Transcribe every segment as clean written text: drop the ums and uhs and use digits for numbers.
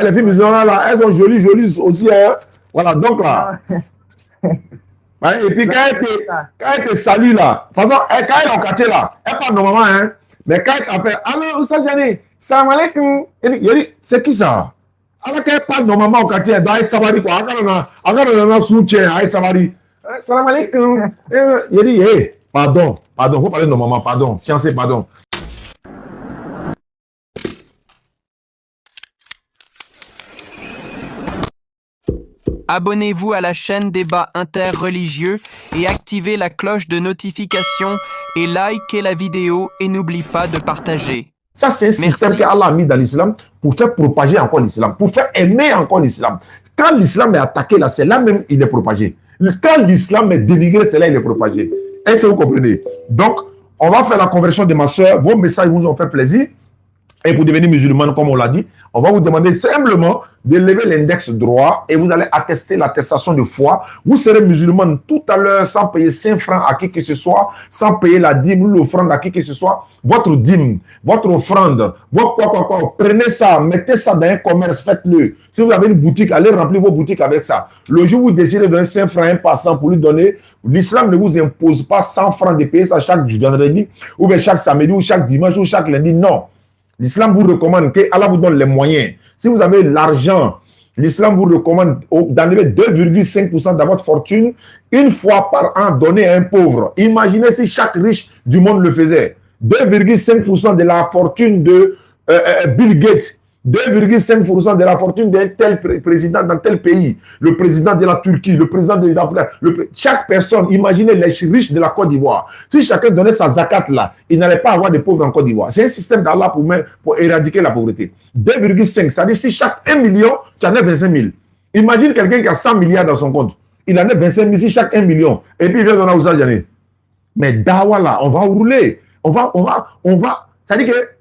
Les filles musulmanes, là, elles sont jolies, jolies aussi. Hein. Voilà, donc là. Et puis quand elle te salue là, de toute façon, quand elle est au quartier là, elle parle normalement, hein. Mais quand elle t'appelle, alors, ça, Jani, salam alaikum. Elle dit, c'est qui ça? Alors qu'elle parle normalement au quartier, elle doit savoir quoi. Elle a soutien, elle savoir. Salam alaikum. Il dit, hey, pardon, faut parler normalement, pardon, science, pardon. Abonnez-vous à la chaîne Débat interreligieux et activez la cloche de notification et likez la vidéo et n'oubliez pas de partager. Ça, c'est un système qu'Allah a mis dans l'islam pour faire propager encore l'islam, pour faire aimer encore l'islam. Quand l'islam est attaqué, là, c'est là même il est propagé. Quand l'islam est dénigré, c'est là il est propagé. Est-ce que vous comprenez? Donc, on va faire la conversion de ma soeur. Vos messages vous ont fait plaisir. Et pour devenir musulman, comme on l'a dit, on va vous demander simplement de lever l'index droit et vous allez attester l'attestation de foi. Vous serez musulman tout à l'heure sans payer 5 francs à qui que ce soit, sans payer la dîme ou l'offrande à qui que ce soit. Votre dîme, votre offrande, votre quoi. Prenez ça, mettez ça dans un commerce, faites-le. Si vous avez une boutique, allez remplir vos boutiques avec ça. Le jour où vous décidez de donner 5 francs à un passant pour lui donner, l'islam ne vous impose pas 100 francs de payer ça chaque vendredi, ou bien chaque samedi, ou chaque dimanche, ou chaque lundi. Non. L'islam vous recommande que Allah vous donne les moyens. Si vous avez l'argent, l'islam vous recommande d'enlever 2,5% de votre fortune une fois par an donné à un pauvre. Imaginez si chaque riche du monde le faisait. 2,5% de la fortune de Bill Gates. 2,5% de la fortune d'un tel président dans tel pays, le président de la Turquie, le président de l'Afrique, chaque personne, imaginez les riches de la Côte d'Ivoire. Si chacun donnait sa zakat là, il n'allait pas avoir de pauvres en Côte d'Ivoire. C'est un système d'Allah pour éradiquer la pauvreté. 2,5, c'est-à-dire si chaque 1 million, tu en as 25 000. Imagine quelqu'un qui a 100 milliards dans son compte. Il en a 25 000, si chaque 1 million. Et puis il vient donner aux Algériens. Mais dawa là, on va rouler. On va, c'est-à-dire que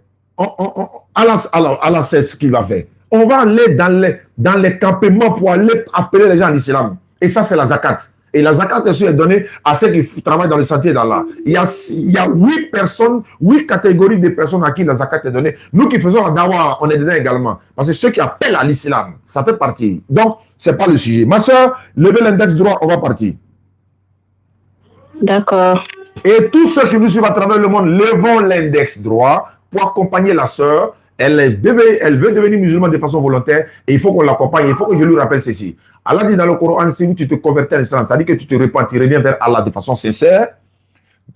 Allah sait ce qu'il va faire. On va aller dans les campements pour aller appeler les gens à l'islam. Et ça, c'est la zakat. Et la zakat est donnée à ceux qui travaillent dans le sentier d'Allah. Il y a 8 personnes, 8 catégories de personnes à qui la zakat est donnée. Nous qui faisons la dawa, on est dedans également. Parce que ceux qui appellent à l'islam, ça fait partie. Donc, ce n'est pas le sujet. Ma soeur, levez l'index droit, on va partir. D'accord. Et tous ceux qui nous suivent à travers le monde, levons l'index droit pour accompagner la sœur. Elle veut devenir musulmane de façon volontaire et il faut qu'on l'accompagne. Il faut que je lui rappelle ceci. Allah dit dans le Coran, si tu te convertis à l'islam, ça dit que tu te répands, tu reviens vers Allah de façon sincère.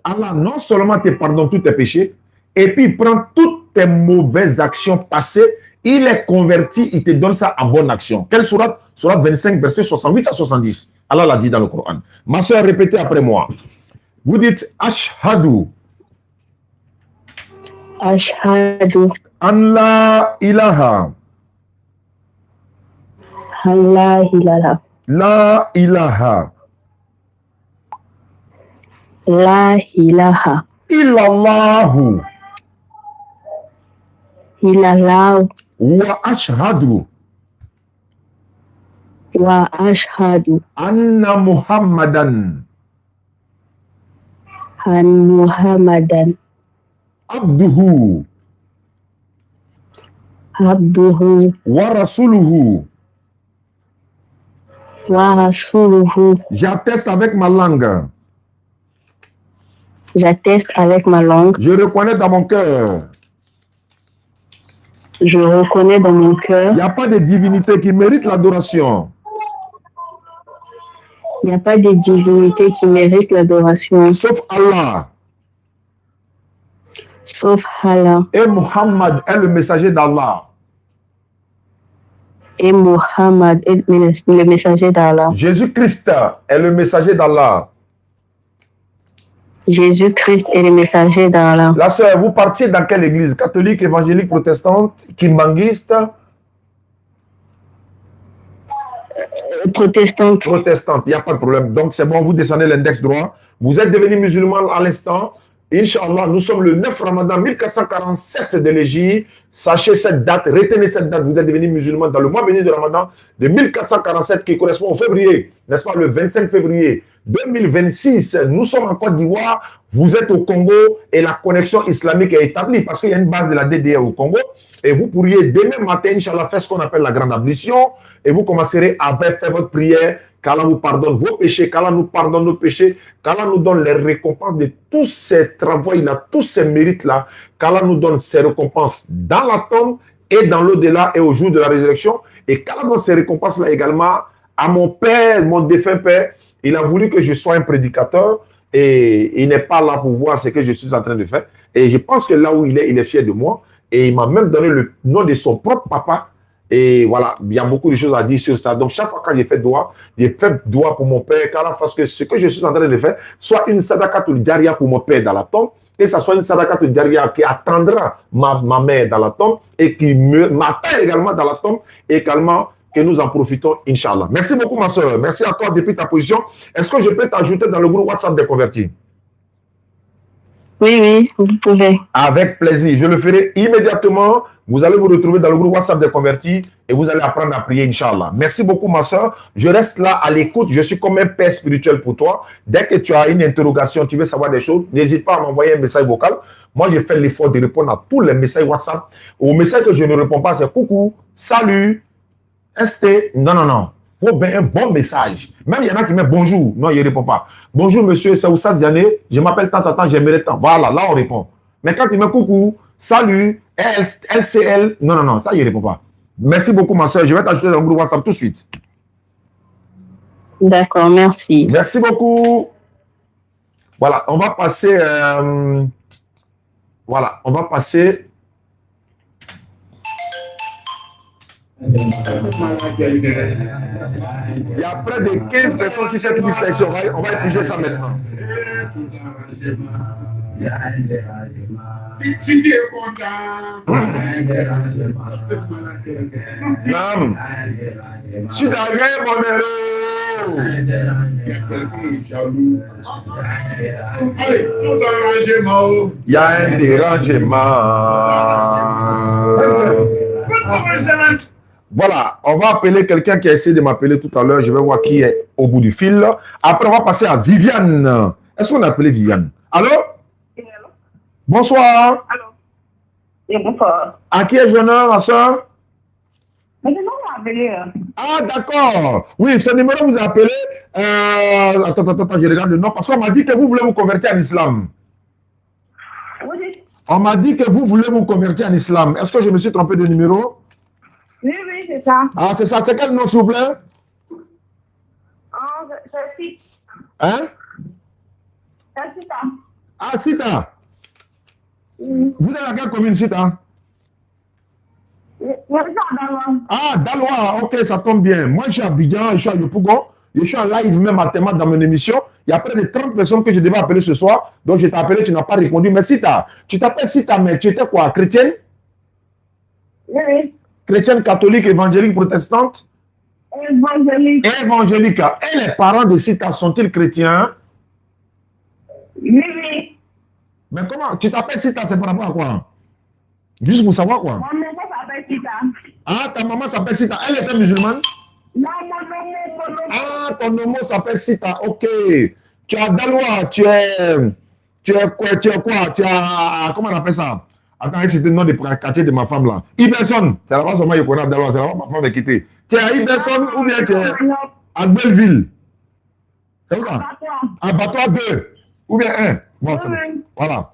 Allah non seulement te pardonne tous tes péchés, et puis il prend toutes tes mauvaises actions passées, il les convertit, il te donne ça en bonne action. Quelle sourate? Sourate 25, versets 68 à 70. Allah l'a dit dans le Coran. Ma soeur, répétez après moi. Vous dites Ashhadu. Ashhadu. An la ilaha. La ilaha. La ilaha. La ilaha. Illallahu. Illallahu. Wa ashhadu. Wa ashhadu. Anna Muhammadan. An Muhammadan. Abduhu. Abduhu. Wa rasuluhu. Wa rasuluhu. J'atteste avec ma langue. J'atteste avec ma langue. Je reconnais dans mon cœur. Je reconnais dans mon cœur. Il n'y a pas de divinité qui mérite l'adoration. Il n'y a pas de divinité qui mérite l'adoration. Sauf Allah. Sauf Allah. Et Muhammad est le messager d'Allah. Et Muhammad est le messager d'Allah. Jésus-Christ est le messager d'Allah. Jésus-Christ est le messager d'Allah. La sœur, vous partiez dans quelle église? Catholique, évangélique, protestante, kimbanguiste? Protestante. Protestante, il n'y a pas de problème. Donc c'est bon, vous descendez l'index droit. Vous êtes devenu musulman à l'instant. Inch'Allah, nous sommes le 9 Ramadan 1447 de l'Égypte. Sachez cette date, retenez cette date. Vous êtes devenu musulman dans le mois béni de Ramadan de 1447 qui correspond au février, n'est-ce pas, le 25 février 2026. Nous sommes en Côte d'Ivoire, vous êtes au Congo et la connexion islamique est établie parce qu'il y a une base de la DDR au Congo. Et vous pourriez demain matin, Inch'Allah, faire ce qu'on appelle la grande ablution et vous commencerez à faire votre prière. Qu'Allah vous pardonne vos péchés, qu'Allah nous pardonne nos péchés, qu'Allah nous donne les récompenses de tous ces travaux-là, tous ces mérites-là, qu'Allah nous donne ces récompenses dans la tombe et dans l'au-delà et au jour de la résurrection. Et qu'Allah donne ces récompenses-là également à mon père, mon défunt père. Il a voulu que je sois un prédicateur et il n'est pas là pour voir ce que je suis en train de faire. Et je pense que là où il est fier de moi. Et il m'a même donné le nom de son propre papa. Et voilà, il y a beaucoup de choses à dire sur ça. Donc, chaque fois que j'ai fait doigt pour mon père, qu'Allah fasse que ce que je suis en train de faire soit une sadaqatul jaria pour mon père dans la tombe, et ça soit une sadaqatul jaria qui attendra ma mère dans la tombe et qui m'attend également dans la tombe, et également que nous en profitons, Inch'Allah. Merci beaucoup, ma soeur. Merci à toi depuis ta position. Est-ce que je peux t'ajouter dans le groupe WhatsApp des convertis? Oui, vous pouvez. Avec plaisir. Je le ferai immédiatement. Vous allez vous retrouver dans le groupe WhatsApp des convertis et vous allez apprendre à prier, Inch'Allah. Merci beaucoup, ma soeur. Je reste là à l'écoute. Je suis comme un père spirituel pour toi. Dès que tu as une interrogation, tu veux savoir des choses, n'hésite pas à m'envoyer un message vocal. Moi, j'ai fait l'effort de répondre à tous les messages WhatsApp. Au message que je ne réponds pas, c'est coucou, salut, ST. Non. Faut bien un bon message. Même il y en a qui mettent bonjour. Non, il ne répond pas. Bonjour, monsieur, c'est Oussas Diané. Je m'appelle tant, j'aimerais tant. Voilà, là, on répond. Mais quand il met coucou, salut, LCL, non, ça, il ne répond pas. Merci beaucoup, ma soeur. Je vais t'ajouter dans le groupe WhatsApp tout de suite. D'accord, merci. Merci beaucoup. Voilà, on va passer. Voilà, on va passer. Il y a près de 15 personnes sur cette liste ici. On va épuiser ça maintenant. Si tu es content, si j'avais mon héros, il y a un dérangement. Voilà, on va appeler quelqu'un qui a essayé de m'appeler tout à l'heure. Je vais voir qui est au bout du fil. Après, on va passer à Viviane. Est-ce qu'on a appelé Viviane? Allô? Bonsoir. Allô? Oui, bonsoir. À qui ai-je l'honneur, ma soeur? Mais non, on m'a appelé. Ah, d'accord. Oui, ce numéro vous a appelé. Attends, je regarde le nom. Parce qu'on m'a dit que vous voulez vous convertir en islam. Oui. On m'a dit que vous voulez vous convertir en islam. Est-ce que je me suis trompé de numéro? Oui, c'est ça. Ah, c'est ça. C'est quel nom, s'il vous plaît? C'est Sita. Hein? C'est Sita. Ah, Sita. Vous êtes à quelle commune, Sita? Ah, Daloa, ok, ça tombe bien. Moi, je suis à Abidjan, je suis à Yopougon. Je suis en live même à Théma dans mon émission. Il y a près de 30 personnes que je devais appeler ce soir. Donc, je t'ai appelé, tu n'as pas répondu. Mais Sita, tu t'appelles Sita, mais tu étais quoi? Chrétienne? Oui. Chrétienne, catholique, évangélique, protestante? Évangélique. Évangélique. Et les parents de Sita sont-ils chrétiens? Oui. Mais comment? Tu t'appelles Sita, c'est par rapport à quoi? Juste pour savoir quoi? Mon maman s'appelle Sita. Ah, ta maman s'appelle Sita. Elle était musulmane? Non, mon nom. Ah, ton nom s'appelle Sita. Ok. Tu as Daloa, tu es quoi? Comment on appelle ça? Attends, c'était le nom de quartier de ma femme là. Iberson. C'est là-bas seulement je connais Daloa. C'est là-bas ma femme est quittée. Tu es à Iberson ou bien tu es à Belleville? C'est ça? Abattoir 2 ou bien 1? Bon, voilà.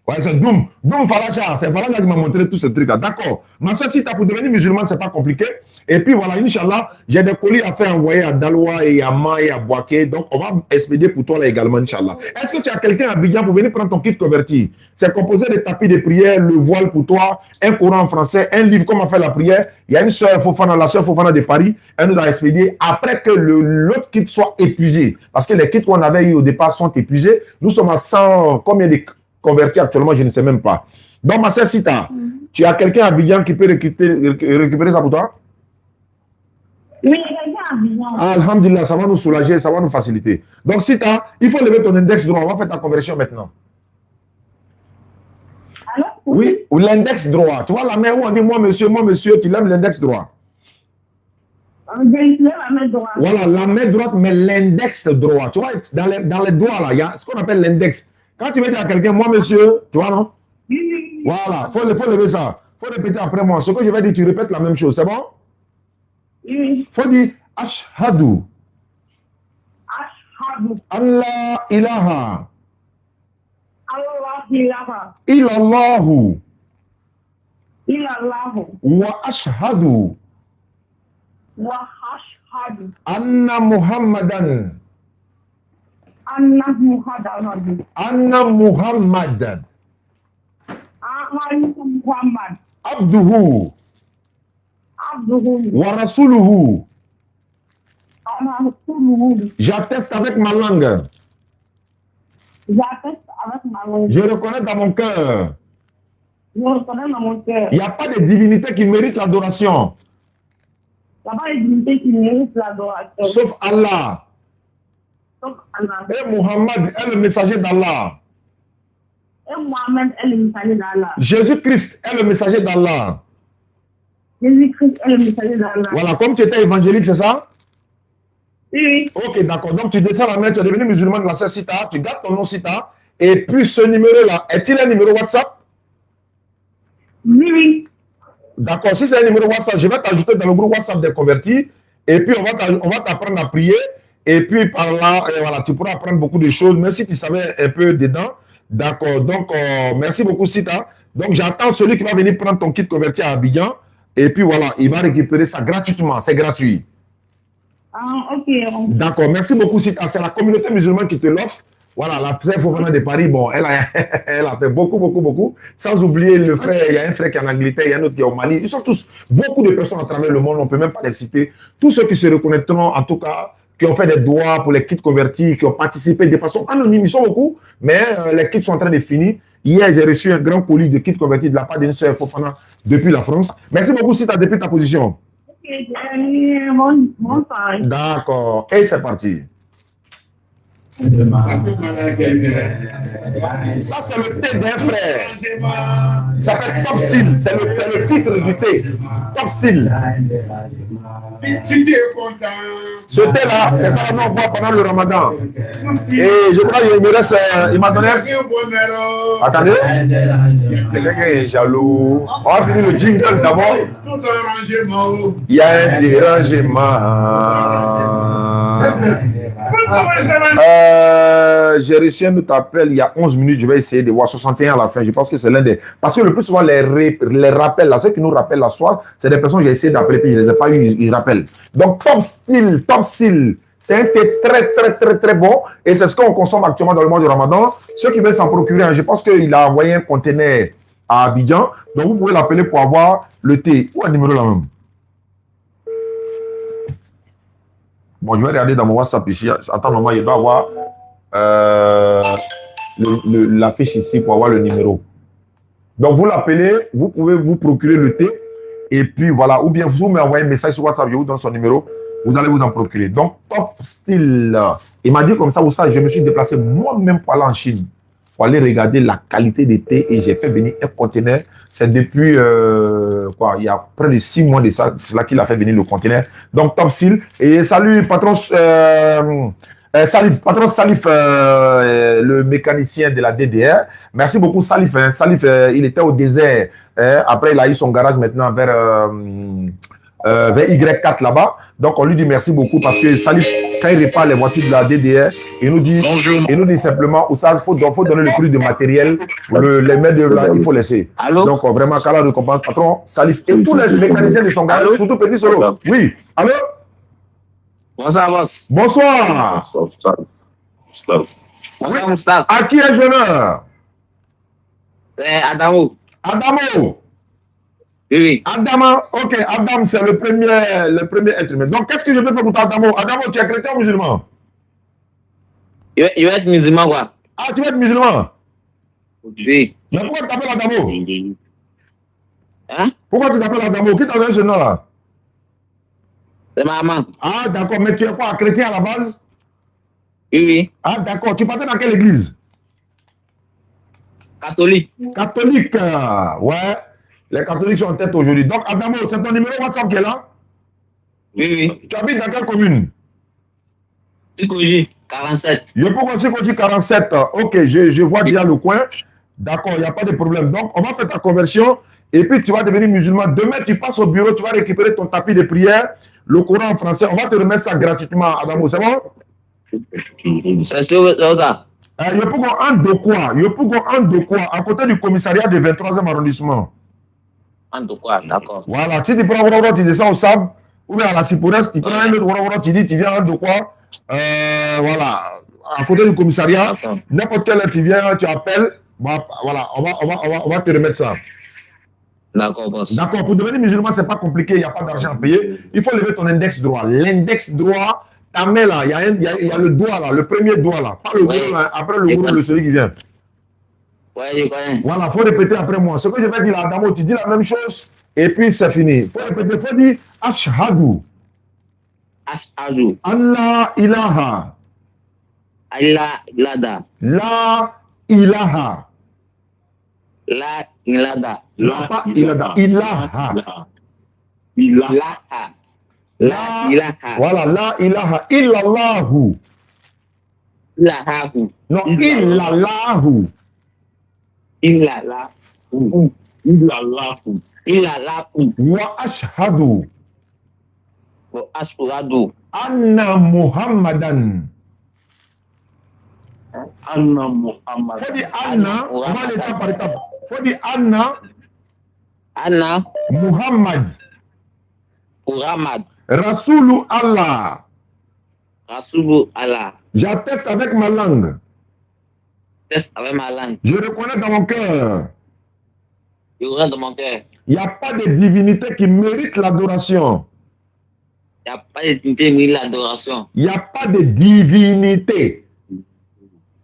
Ouais, c'est Doum. Doum Falacha. C'est Falacha qui m'a montré tous ces trucs-là. D'accord. Ma soeur, si tu as pour devenir musulman, c'est pas compliqué. Et puis voilà, Inch'Allah, j'ai des colis à faire envoyer à Daloa et à Ma et à Boaké. Donc, on va expédier pour toi là également, Inch'Allah. Est-ce que tu as quelqu'un à Abidjan pour venir prendre ton kit converti? C'est composé de tapis de prière, le voile pour toi, un Coran en français, un livre, comment faire la prière. Il y a une soeur Fofana, la soeur Fofana de Paris. Elle nous a expédié après que l'autre kit soit épuisé. Parce que les kits qu'on avait eu au départ sont épuisés. Nous sommes à 100, combien de convertis actuellement, je ne sais même pas. Donc, ma soeur Sita, tu as quelqu'un à Abidjan qui peut récupérer ça pour toi? Oui, quelqu'un à Abidjan. Ah, alhamdulillah, ça va nous soulager, ça va nous faciliter. Donc, Sita, il faut lever ton index droit. On va faire ta conversion maintenant. Alors? Oui, ou l'index droit. Tu vois la main où on dit moi, monsieur, tu lèves l'index droit. J'ai utilisé la main droite. Voilà, la main droite, mais l'index droit. Tu vois, dans les doigts, là, il y a ce qu'on appelle l'index. Quand tu veux dire à quelqu'un, moi, monsieur, tu vois, non? Oui. Voilà, faut lever ça. Faut répéter après moi. Ce que je vais dire, tu répètes la même chose, c'est bon? Oui. Faut dire Ashhadu. Ashhadu. Allah ilaha. Allah ilaha. Illallahu. Illallahu. Wa ashhadu. Wa ashhadu. Anna Muhammadan. Anna Muhammadan. Anna Muhammadan. Muhammad. Abduhu. Abduhu. Wa rasuluhu. Rasuluhu. J'atteste avec ma langue. J'atteste avec ma langue. Je reconnais dans mon cœur. Je reconnais dans mon cœur. Il n'y a pas de divinité qui mérite l'adoration. Il n'y a pas de divinité qui mérite l'adoration. Sauf Allah. Sauf Allah. Et Muhammad est le messager d'Allah. Et Mohamed est le messager d'Allah. Jésus-Christ est le messager d'Allah. Jésus-Christ est le messager d'Allah. Voilà, comme tu étais évangélique, c'est ça? Oui. Ok, d'accord. Donc tu descends la main, tu es devenu musulman de la sœur Sita, tu gardes ton nom Sita, et puis ce numéro-là, est-il un numéro WhatsApp? Oui. D'accord, si c'est un numéro WhatsApp, je vais t'ajouter dans le groupe WhatsApp des convertis, et puis on va t'apprendre à prier, et puis par là, voilà, tu pourras apprendre beaucoup de choses, même si tu savais un peu dedans. D'accord, donc merci beaucoup Sita. Donc j'attends celui qui va venir prendre ton kit converti à Abidjan, et puis voilà, il va récupérer ça gratuitement, c'est gratuit. Ah, ok. D'accord, merci beaucoup Sita, c'est la communauté musulmane qui te l'offre. Voilà, la sœur Fofana de Paris, bon, elle a fait beaucoup. Sans oublier le frère, il y a un frère qui est en Angleterre, il y a un autre qui est au Mali. Ils sont tous, beaucoup de personnes à travers le monde, on ne peut même pas les citer. Tous ceux qui se reconnaîtront, en tout cas, qui ont fait des doigts pour les kits convertis, qui ont participé de façon anonyme, ils sont beaucoup, mais les kits sont en train de finir. Hier, j'ai reçu un grand colis de kits convertis de la part d'une sœur Fofana depuis la France. Merci beaucoup Sita, depuis ta position. Ok, bon soirée. D'accord, et c'est parti. Ça, c'est le thé d'un frère. Ça s'appelle Top Seal. C'est le titre du thé. Top Seal. Ce thé-là, c'est ça qu'on boit pendant le ramadan. Et je crois qu'il me reste. Il m'a donné. Attendez. Quelqu'un est jaloux. On va finir le jingle d'abord. Il y a un dérangement. J'ai reçu un autre appel il y a 11 minutes. Je vais essayer de voir 61 à la fin. Je pense que c'est l'un des. Parce que le plus souvent, les rappels, là, ceux qui nous rappellent la soirée, c'est des personnes que j'ai essayé d'appeler puis je ne les ai pas eu. Ils rappellent. Donc, Top Seal. C'est un thé très bon. Et c'est ce qu'on consomme actuellement dans le mois du Ramadan. Ceux qui veulent s'en procurer, je pense qu'il a envoyé un conteneur à Abidjan. Donc, vous pouvez l'appeler pour avoir le thé. Ou un numéro là même. Bon, je vais regarder dans mon WhatsApp ici. Attends, maman, il doit avoir l'affiche ici pour avoir le numéro. Donc, vous l'appelez, vous pouvez vous procurer le thé. Et puis, voilà. Ou bien, vous m'envoyez un message sur WhatsApp, je vous donne son numéro. Vous allez vous en procurer. Donc, Top Style. Il m'a dit comme ça, je me suis déplacé moi-même pour aller en Chine. Pour aller regarder la qualité des thés. Et j'ai fait venir un conteneur. C'est depuis, il y a près de 6 mois de ça, c'est là qu'il a fait venir le conteneur. Donc, Top Seal. Et salut, patron Salif, le mécanicien de la DDR. Merci beaucoup, Salif. Salif, il était au désert. Après, il a eu son garage maintenant vers Y4 là-bas. Donc, on lui dit merci beaucoup parce que Salif, quand il répare les voitures de la DDR, il nous dit, simplement, il faut donner le prix de matériel, les mains de là, il faut laisser. Allô? Donc, vraiment, qu'à la récompense, patron, Salif et tous les mécaniciens de son garage, surtout Petit Solo. Oui. Allô? Bonsoir, boss. Bonsoir. Bonsoir, Moustapha. À qui est jeune? Adamo. Adamo. Oui. Adama, ok, Adam, c'est le premier être humain. Donc, qu'est-ce que je peux faire pour toi, Adamo? Adamo, tu es chrétien ou musulman? Il va être musulman, quoi. Ah, tu vas être musulman? Oui. Mais pourquoi tu t'appelles Adamo? Hein? Pourquoi tu t'appelles Adamo? Qui t'a donné ce nom-là? C'est ma maman. Ah, d'accord, mais tu es quoi, chrétien à la base? Oui. Ah, d'accord, tu partais dans quelle église? Catholique. Catholique, ouais. Les catholiques sont en tête aujourd'hui. Donc, Adamo, c'est ton numéro WhatsApp qui est là? Oui. Tu habites dans quelle commune? Tikoji, 47. Je peux commencer quand tu 47. Ok, je vois déjà le coin. D'accord, il n'y a pas de problème. Donc, on va faire ta conversion et puis tu vas devenir musulman. Demain, tu passes au bureau, tu vas récupérer ton tapis de prière, le Coran en français. On va te remettre ça gratuitement, Adamo. C'est bon? C'est sûr, ça. Je peux en de quoi à côté du commissariat du 23e arrondissement. En tout cas, d'accord. Voilà, si tu prends Wara, tu descends au sable, ou bien à la Cipouresse, tu prends un autre Wara, tu dis, tu viens en de quoi voilà, à côté du commissariat, n'importe quelle heure tu viens, tu appelles, bah, voilà, on va te remettre ça. D'accord, boss. D'accord, pour devenir musulman, c'est pas compliqué, il n'y a pas d'argent à payer. Il faut lever ton index droit. L'index droit, ta main là, il y a le doigt là, le premier doigt là, pas le gros là, après le gros, le celui qui vient. Ouais, je connais. Voilà, il faut répéter après moi. Ce que je vais dire là, Adamo, tu dis la même chose et puis c'est fini. Il faut répéter, il faut dire Ashhadu. Ashhadu. Allah ilaha. Allah ilada. La ilaha. La ilada. La pas ilada. Ilaha. Ilaha. La ilaha. Voilà, la ilaha. Illallahu. Ilahahu. Non, illallahu. Illallahu. Illallahu. Illallahu. Wa ashhadu. Wa ashhadu. Anna Muhammadan. Anna Muhammad. Faut dire Anna, on va l'étape par étape. Faut dire Anna Anna Muhammad. Muhammad. Rasoulou Allah. Rasoulou Allah. J'atteste avec ma langue. Teste avec ma langue. Je reconnais dans mon cœur. Je rentre dans mon cœur. Il n'y a pas de divinité qui mérite l'adoration. Il n'y a pas de divinité ni l'adoration. Il n'y a pas de divinité. Il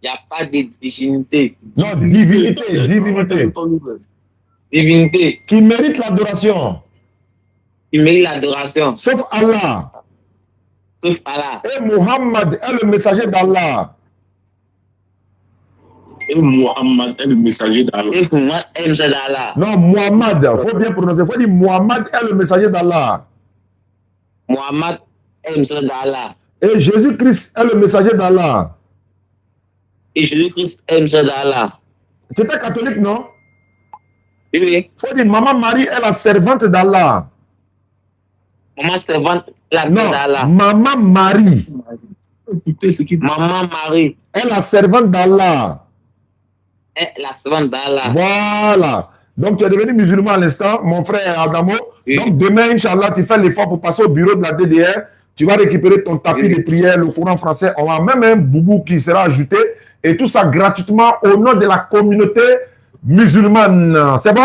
n'y a pas de divinité. Non, divinité, divinité. Divinité Qui mérite l'adoration. qui mérite l'adoration. Sauf Allah. Sauf Allah. Et Muhammad est le messager d'Allah. Et Muhammad est le messager d'Allah. Et pour moi, elle me d'Allah. Non, Muhammad. Il faut bien prononcer. Il faut dire Muhammad est le messager d'Allah. Muhammad est le d'Allah. Et Jésus-Christ est le messager d'Allah. Et Jésus-Christ est le d'Allah. Tu étais catholique, non? Oui. Il faut dire Maman Marie est la servante d'Allah. Maman servante la Non, d'Allah. Maman Marie Écoutez ce qu'il dit. Maman Marie est la servante d'Allah. est la servante d'Allah. Voilà. Donc, tu es devenu musulman à l'instant, mon frère Adamo. Oui. Donc, demain, Inch'Allah, tu fais l'effort pour passer au bureau de la DDR. Tu vas récupérer ton tapis Oui. de prière, le Coran français. On va même un boubou qui sera ajouté. Et tout ça gratuitement au nom de la communauté musulmane. C'est bon?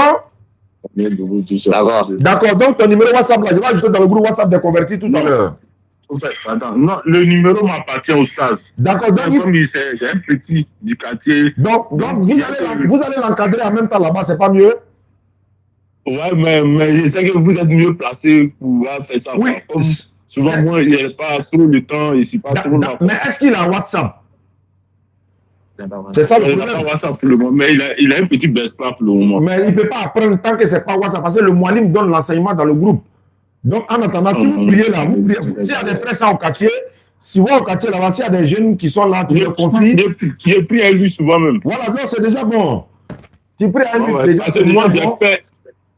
D'accord. D'accord. Donc, ton numéro WhatsApp, là, je vais ajouter dans le groupe WhatsApp des convertis tout à l'heure. En fait, attends, non, le numéro m'appartient au stage. D'accord. Donc, Comme il sait, j'ai un petit du quartier. donc vous allez l'encadrer en même temps là-bas, c'est pas mieux? Ouais, mais je sais que vous êtes mieux placé pour pouvoir faire ça. Oui. Comme souvent, moi, il n'y a pas trop le temps et c'est pas trop long. Mais est-ce qu'il a WhatsApp? C'est ça le Il n'a pas problème. WhatsApp pour le moment, mais il a un petit Vespa pour le moment. Mais il ne peut pas apprendre tant que ce n'est pas WhatsApp. Parce que le Moualim donne l'enseignement dans le groupe. Donc, en attendant, si vous priez là, vous priez. S'il y a des frères ça au quartier, si vous au quartier là-bas, s'il y a des jeunes qui sont là, tu les confies. J'ai pris à lui souvent même. Voilà, donc c'est déjà bon. Tu pries à lui, Ouais, déjà, parce c'est que moins déjà, bon.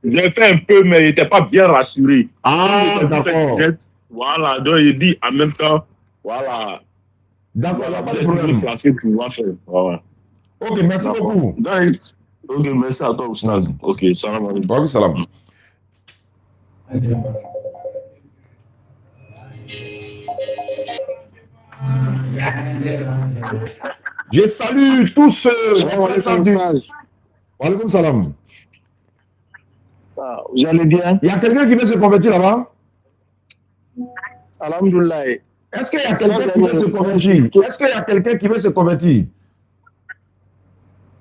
j'ai fait un peu, mais il n'était pas bien rassuré. Ah, d'accord. Voilà, donc il dit en même temps, voilà. D'accord, il n'y a pas de Vous êtes problème. mieux placé pour pouvoir faire. Voilà. Ok, merci beaucoup. Donc, ok, merci à toi, Ousnaz. Ok, salam alaikum. Wa salam. Je salue tous ceux qui Wa alaikum salam. Vous allez bien? Il y a quelqu'un qui veut se convertir là-bas? Alhamdoulilah. Est-ce qu'il y a quelqu'un qui veut se convertir? Est-ce qu'il y a quelqu'un qui veut se convertir?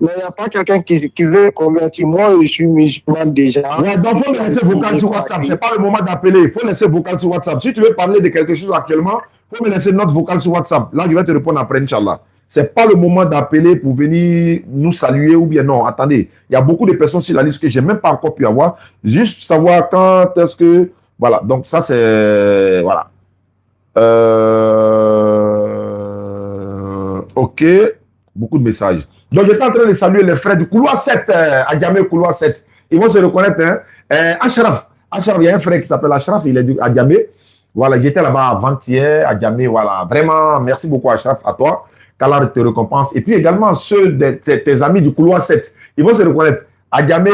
Mais il n'y a pas quelqu'un qui veut convertir. Moi, je suis musulman déjà. Ouais, donc il faut me laisser vocal sur WhatsApp. Ce n'est pas le moment d'appeler. Il faut laisser vocal sur WhatsApp. Si tu veux parler de quelque chose actuellement, il faut me laisser notre vocal sur WhatsApp. Là, je vais te répondre après, Inch'Allah. Ce n'est pas le moment d'appeler pour venir nous saluer ou bien non. Attendez, il y a beaucoup de personnes sur la liste que je n'ai même pas encore pu avoir. Juste savoir quand est-ce que Voilà, donc ça c'est... Voilà. Ok, beaucoup de messages. Donc j'étais en train de saluer les frères du couloir 7, à Djamé, couloir 7. Ils vont se reconnaître. Hein. Ashraf, il y a un frère qui s'appelle Ashraf, il est à Djamé. Voilà, j'étais là-bas avant-hier à Djamé. Voilà, vraiment, merci beaucoup Ashraf, à toi. qu'Allah te récompense. Et puis également ceux de tes amis du couloir 7, ils vont se reconnaître. À Djamé,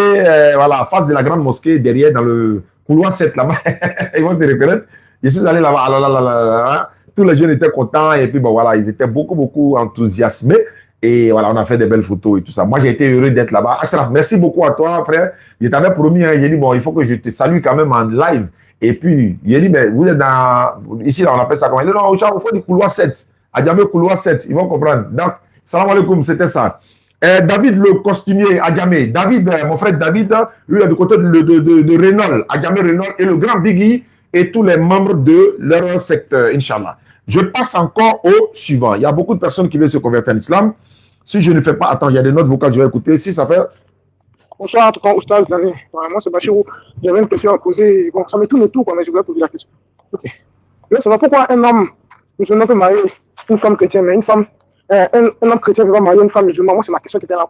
voilà, face de la grande mosquée, derrière, dans le couloir 7, là-bas, ils vont se reconnaître. Je suis allé là-bas, tous les jeunes étaient contents et puis bon, voilà, ils étaient beaucoup enthousiasmés. Et voilà, on a fait des belles photos et tout ça. Moi, j'ai été heureux d'être là-bas. Ashraf, merci beaucoup à toi, frère. Je t'avais promis, hein, j'ai dit, bon, il faut que je te salue quand même en live. Et puis, j'ai dit, mais vous êtes dans... Ici, là, on appelle ça comment? Il dit, non, au fond du couloir 7. À Djamé, couloir 7. Ils vont comprendre. Donc, salam alaikum, c'était ça. David, le costumier à Djamé. David, mon frère David, lui, est du côté de Renault, à Djamé Renault, et le grand Biggie, et tous les membres de leur secteur, Inch'Allah. Je passe encore au suivant. Il y a beaucoup de personnes qui veulent se convertir en islam. Si je ne fais pas, attends, il y a des notes vocales, je vais écouter. Si ça fait... Bonsoir, Oustaz. Moi, c'est Bachirou. J'avais une question à poser. Bon, ça me tourne tout, mais je voulais poser la question. Ok. Là, ça va pourquoi un homme musulman peut marier une femme chrétienne, mais une femme, un homme chrétien peut pas marier une femme musulmane? Moi, c'est ma question qui était là.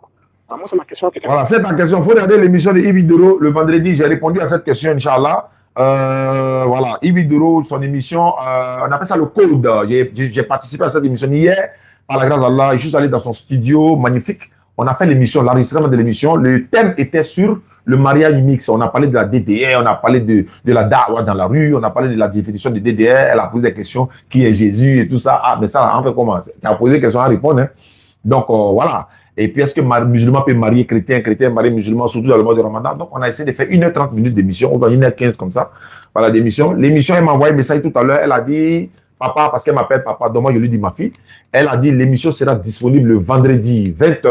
Moi, c'est ma question qui était là. Voilà, c'est ma question. Il faut regarder l'émission de Yves Doro le vendredi. J'ai répondu à cette question, Inch'Allah. Voilà, Yves Doro, son émission, on appelle ça le code. J'ai participé à cette émission hier. Par la grâce d'Allah, je suis allé dans son studio magnifique. On a fait l'émission, l'enregistrement de l'émission. Le thème était sur le mariage mix. On a parlé de la DDR, on a parlé de la dawa dans la rue, on a parlé de la définition de DDR. Elle a posé des questions, qui est Jésus et tout ça. Ah, mais ça, on fait comment? Tu as posé des questions à répondre. Hein? Donc, voilà. Et puis, est-ce que musulman peut marier chrétien, chrétien marier musulman, surtout dans le mois de Ramadan? Donc, on a essayé de faire 1h30 minutes d'émission, ou 1h15 comme ça. Voilà, d'émission. L'émission, elle m'a envoyé un message tout à l'heure. Elle a dit... Papa, parce qu'elle m'appelle papa, donc moi je lui dis ma fille. Elle a dit l'émission sera disponible le vendredi 27.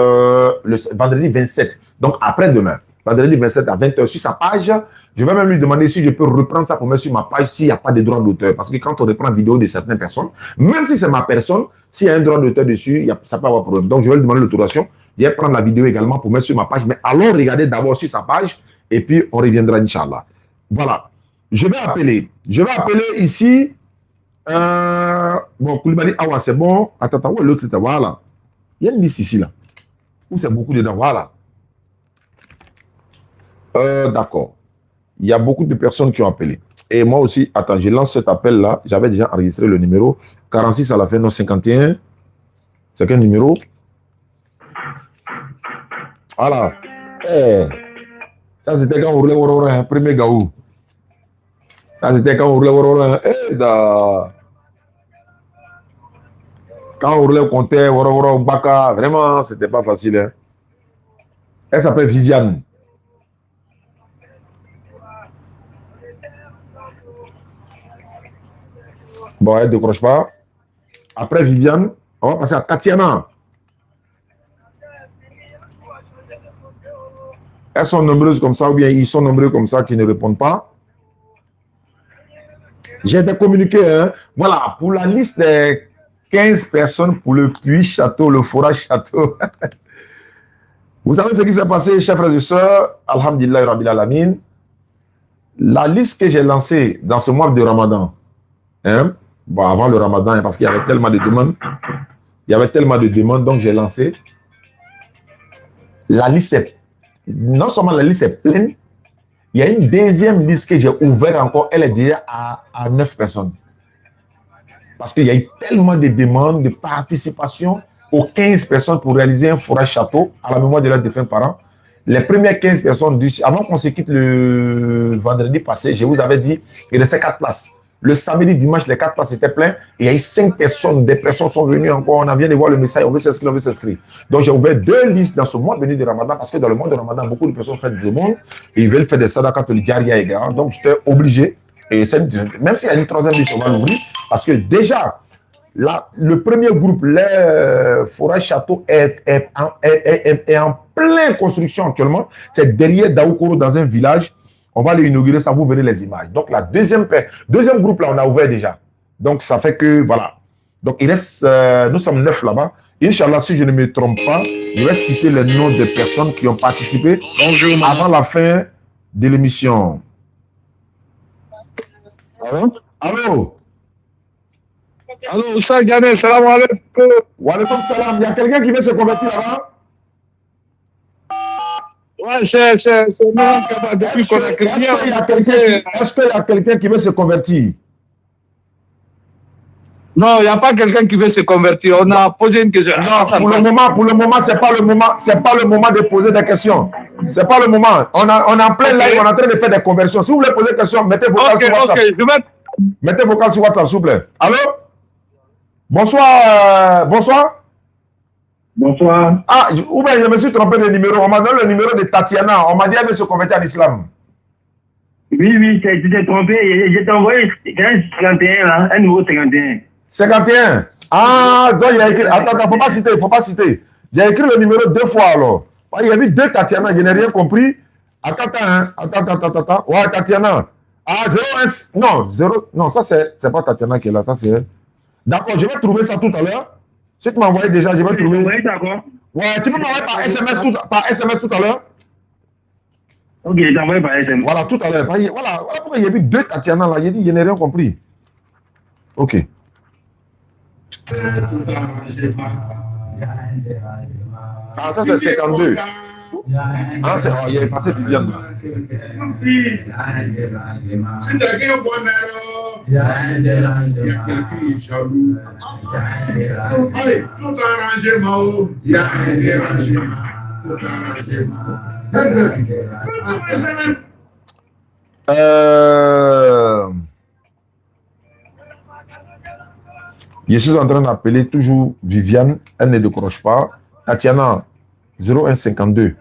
Donc après-demain, vendredi 27 à 20h sur sa page. Je vais même lui demander si je peux reprendre ça pour mettre sur ma page s'il n'y a pas de droit d'auteur. Parce que quand on reprend une vidéo de certaines personnes, même si c'est ma personne, s'il y a un droit d'auteur dessus, ça peut avoir problème. Donc je vais lui demander l'autorisation. Je vais prendre la vidéo également pour mettre sur ma page. Mais allons regarder d'abord sur sa page et puis on reviendra, Inch'Allah. Voilà. Je vais appeler ici. Bon, Koulibaly, ah ouais, c'est bon. Attends, où est l'autre? Voilà. Il y a une liste ici, là. Où c'est beaucoup dedans. Voilà. D'accord. Il y a beaucoup de personnes qui ont appelé. Et moi aussi, attends, je lance cet appel-là. J'avais déjà enregistré le numéro. 46 à la fin, non, 51. C'est quel numéro? Voilà. Ça, c'était quand on roulait un premier gaou. Ça, c'était quand on roulait quand on roulait au compteur, au Baka, vraiment, c'était pas facile. Hein. Elle s'appelle Viviane. Bon, elle ne décroche pas. Après Viviane, on va passer à Tatiana. Elles sont nombreuses comme ça, ou bien ils sont nombreux comme ça qui ne répondent pas. J'ai été communiqué, hein. Voilà, pour la liste des 15 personnes pour le puits château, le forage château. Vous savez ce qui s'est passé, chers frères et sœurs? Alhamdulillah, Rabbil Alamin. La liste que j'ai lancée dans ce mois de Ramadan, hein, bon, avant le Ramadan, parce qu'il y avait tellement de demandes, donc j'ai lancé. La liste est, non seulement la liste est pleine, il y a une deuxième liste que j'ai ouverte encore, elle est déjà à 9 personnes. Parce qu'il y a eu tellement de demandes de participation aux 15 personnes pour réaliser un forage château à la mémoire de leurs défunts parents. Les premières 15 personnes, avant qu'on se quitte le vendredi passé, je vous avais dit, il restait 4 places. Le samedi, dimanche, les 4 places étaient pleines. Et il y a eu 5 personnes, des personnes sont venues encore. On vient de voir le message, on veut s'inscrire, Donc j'ai ouvert 2 listes dans ce mois venu de Ramadan, parce que dans le mois de Ramadan, beaucoup de personnes font des demandes et ils veulent faire des sadaqat al-jariya également. Donc j'étais obligé. Et même s'il y a une troisième liste, on va l'ouvrir. Parce que déjà, le premier groupe, le forage château, est en pleine construction actuellement. C'est derrière Daoukoro, dans un village. On va l'inaugurer, ça vous verrez les images. Donc, la deuxième groupe, là, on a ouvert déjà. Donc, ça fait que, voilà. Donc, il reste, nous sommes 9 là-bas. Inch'Allah, si je ne me trompe pas, je vais citer les noms des personnes qui ont participé avant la fin de l'émission. Allô? Allô? Allô, Oustaz Ghané, salam alaikum. Wa alaykoum salam. Il y a quelqu'un qui veut se convertir là-bas? Ouais, c'est moi qui va depuis qu'on a créé. Est-ce qu'il y a quelqu'un qui veut se convertir? Non, il n'y a pas quelqu'un qui veut se convertir. On a posé une question. Non, pour le moment, c'est pas le moment de poser des questions. C'est pas le moment. On est en plein live, on est en train de faire des conversions. Si vous voulez poser des questions, mettez vocal sur WhatsApp. Mettez vocal sur WhatsApp, s'il vous plaît. Allô? Bonsoir, bonsoir. Bonsoir. Ah, ou bien je me suis trompé de numéro. On m'a donné le numéro de Tatiana. On m'a dit qu'elle veut se convertir à l'islam. Oui, tu t'es trompé. Je t'ai envoyé 51, là, un numéro 51. 51. Ah, donc il y a écrit. Attends, faut pas citer. J'ai écrit le numéro 2 fois alors. Il y a eu 2 Tatiana, je n'ai rien compris. Attends. Ouais, Tatiana. Ah, 01. Non, 0. Non, ça c'est pas Tatiana qui est là, ça c'est. D'accord, je vais trouver ça tout à l'heure. Si tu m'as envoyé déjà, je vais trouver. Oui, d'accord. Ouais, tu peux m'envoyer par SMS tout à l'heure. Ok, je t'ai envoyé par SMS. Voilà, tout à l'heure. Voilà pourquoi il y a eu 2 Tatiana là. J'ai dit, je n'ai rien compris. Ok. Ah, ça c'est 52. Ah, c'est. Oh, il a effacé Viviane. Si quelqu'un est bon, il y a quelqu'un qui est jaloux. Allez, tout arrangement, il y a un dérangement. Tout arrangement. Je suis en train d'appeler toujours Viviane, elle ne décroche pas. Tatiana, 0152.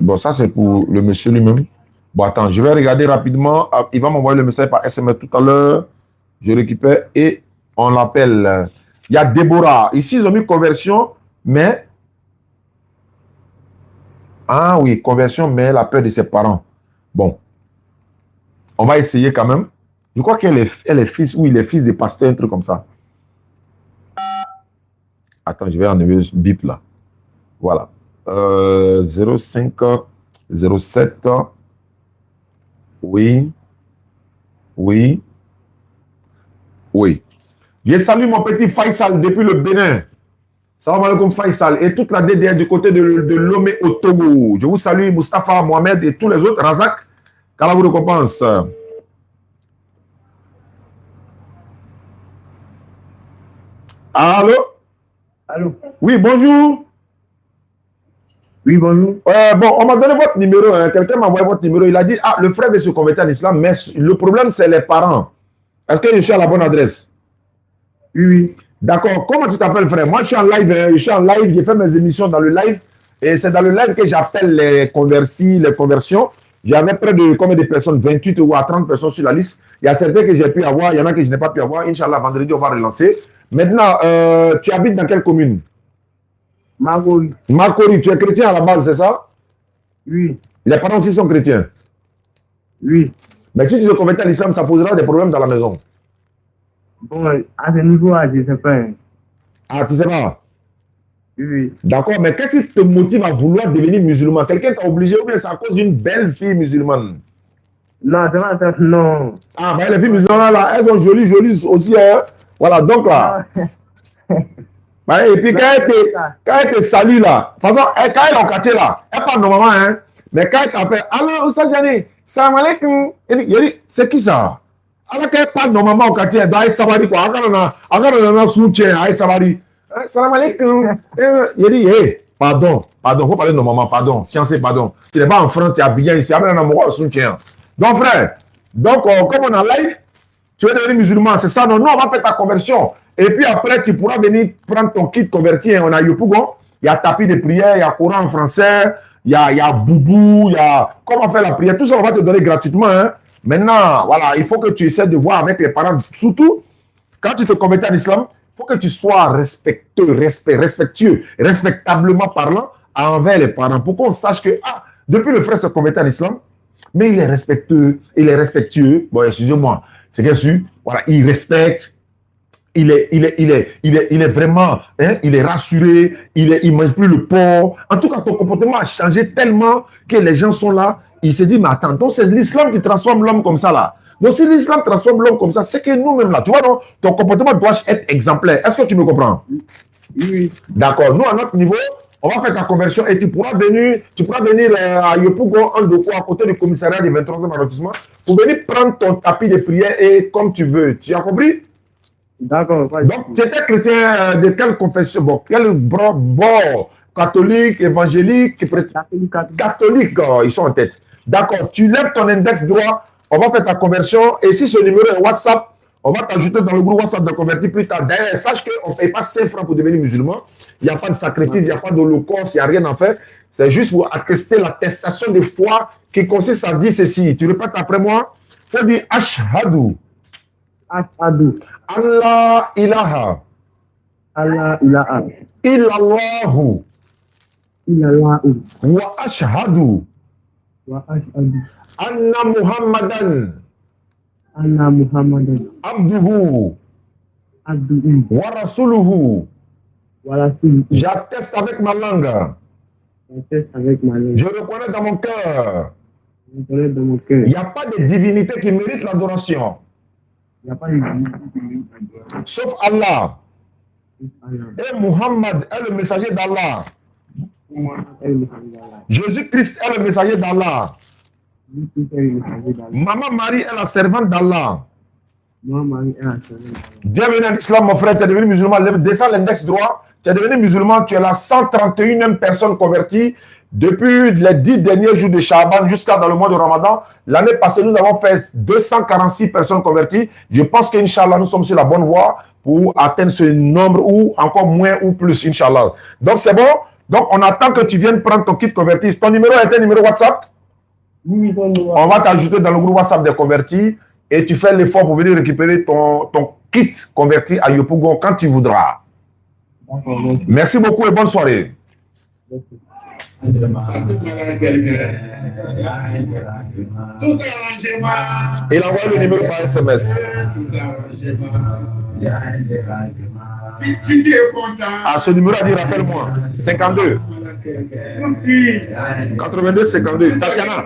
Bon, ça c'est pour le monsieur lui-même. Bon, attends, je vais regarder rapidement. Il va m'envoyer le message par SMS tout à l'heure. Je récupère et on l'appelle. Il y a Déborah. Ici, ils ont mis conversion, mais... Ah oui, conversion, mais la peur de ses parents. Bon. On va essayer quand même. Je crois qu'elle est fils, ou il est fils de pasteur, un truc comme ça. Attends, je vais enlever le bip là. Voilà. 05 07. Oui. Je salue mon petit Faisal depuis le Bénin. Salam alaikum Faisal et toute la DDR du côté de Lomé au Togo. Je vous salue Mustapha, Mohamed et tous les autres. Razak, qu'Allah vous récompense. Allô? Allô? Oui, bonjour. Oui, bonjour. Bon, on m'a donné votre numéro. Hein. Quelqu'un m'a envoyé votre numéro. Il a dit, ah, le frère veut se convertir en islam, mais le problème, c'est les parents. Est-ce que je suis à la bonne adresse? Oui. D'accord. Comment tu t'appelles, frère? Moi, je suis en live. Hein. Je suis en live. J'ai fait mes émissions dans le live. Et c'est dans le live que j'appelle les convertis, les conversions. J'avais près de combien de personnes? 28 ou à 30 personnes sur la liste. Il y a certains que j'ai pu avoir. Il y en a que je n'ai pas pu avoir. Inch'Allah, vendredi, on va relancer. Maintenant, tu habites dans quelle commune? Marcory. Marcory, tu es chrétien à la base, c'est ça? Oui. Les parents aussi sont chrétiens? Oui. Mais si tu te convertis à l'islam, ça posera des problèmes dans la maison. Bon, à ce niveau-là, je ne sais pas. Ah, tu sais pas? Oui. D'accord, mais qu'est-ce qui te motive à vouloir devenir musulman? Quelqu'un t'a obligé ou bien c'est à cause d'une belle fille musulmane? Non, c'est pas ça, non. Ah, ben les filles musulmanes là, elles sont jolies aussi. Hein? Voilà, donc là. Bah, et puis quand elle te salue là, de toute façon, quand elle est au quartier là, elle parle normalement, hein. Mais quand elle t'appelle, alors, ça j'allais, salam alaikum. Il dit, c'est qui ça? Alors quand elle parle normalement au quartier, dans Sabari quoi, on a soutien, Sabari. Salam alaikum. Il dit, hey, pardon, faut parler normalement, pardon, science, pardon. Tu n'es pas en France, tu es habillé ici, on a un soutien. Donc frère, donc comme on a live, tu veux devenir musulman, c'est ça, non, nous on va faire ta conversion. Et puis après, tu pourras venir prendre ton kit converti. On a Yopougon, il y a tapis de prière, il y a Coran en français, il y a Boubou, il y a comment faire la prière. Tout ça, on va te donner gratuitement. Hein. Maintenant, voilà, il faut que tu essaies de voir avec les parents. Surtout, quand tu te convertis en islam, il faut que tu sois respectueux, respectablement parlant envers les parents. Pour qu'on sache que, ah, depuis le frère se convertit en islam, mais il est respectueux, il est respectueux. Bon, excusez-moi, c'est bien sûr, voilà, il respecte. il est vraiment, hein, il est rassuré, il mange plus le porc. En tout cas, ton comportement a changé tellement que les gens sont là. Ils se disent, mais attends, donc c'est l'islam qui transforme l'homme comme ça là. Donc si l'islam transforme l'homme comme ça, c'est que nous-mêmes là, tu vois, non, ton comportement doit être exemplaire. Est-ce que tu me comprends? Oui. D'accord. Nous, à notre niveau, on va faire ta conversion et tu pourras venir à Yopougon, en Doko, à côté du commissariat du 23e arrondissement, pour venir prendre ton tapis de prière et comme tu veux. Tu as compris? D'accord. Donc, tu étais chrétien de quelle confession? Bon, quel bord? Catholique, évangélique, catholique, ils sont en tête. D'accord. Tu lèves ton index droit, on va faire ta conversion et si ce numéro est WhatsApp, on va t'ajouter dans le groupe WhatsApp de convertir plus tard. D'ailleurs, sache qu'on ne paye pas 5 francs pour devenir musulman. Il n'y a pas de sacrifice, il n'y a pas d'holocauste, il n'y a rien à faire. C'est juste pour attester l'attestation de foi qui consiste à dire ceci. Tu répètes après moi. Il faut dire Ashhadu. Ashhadu. Allah ilaha. Allah ilaha. Illallahu. Illallahu. Wa ashhadu. Wa ashhadu. Anna Muhammadan. Anna Muhammadan. Abduhu. Abduhu. Wa rasuluhu. Wa rasuluhu. J'atteste avec ma langue. J'atteste avec ma langue. Je reconnais dans mon cœur. Je reconnais dans mon cœur. Il n'y a pas de divinité qui mérite l'adoration. Il n'y a pas de divinité qui mérite l'adoration. Sauf Allah. Et Muhammad est le messager d'Allah. Jésus-Christ est le messager d'Allah. Maman Marie est la servante d'Allah. Bienvenue en islam, mon frère. Tu es devenu musulman. Descends l'index droit. Tu es devenu musulman. Tu es la 131e personne convertie depuis les 10 derniers jours de Shaban jusqu'à dans le mois de Ramadan. L'année passée, nous avons fait 246 personnes converties. Je pense qu'Inch'Allah, nous sommes sur la bonne voie pour atteindre ce nombre ou encore moins ou plus, Inch'Allah. Donc, c'est bon. Donc, on attend que tu viennes prendre ton kit converti. Ton numéro est un numéro WhatsApp? Oui, on va t'ajouter dans le groupe WhatsApp des convertis et tu fais l'effort pour venir récupérer ton kit converti à Yopougon quand tu voudras. Merci beaucoup et bonne soirée. Il envoie le numéro par SMS. À ce numéro, a dit rappelle-moi 52 82 52. Tatiana.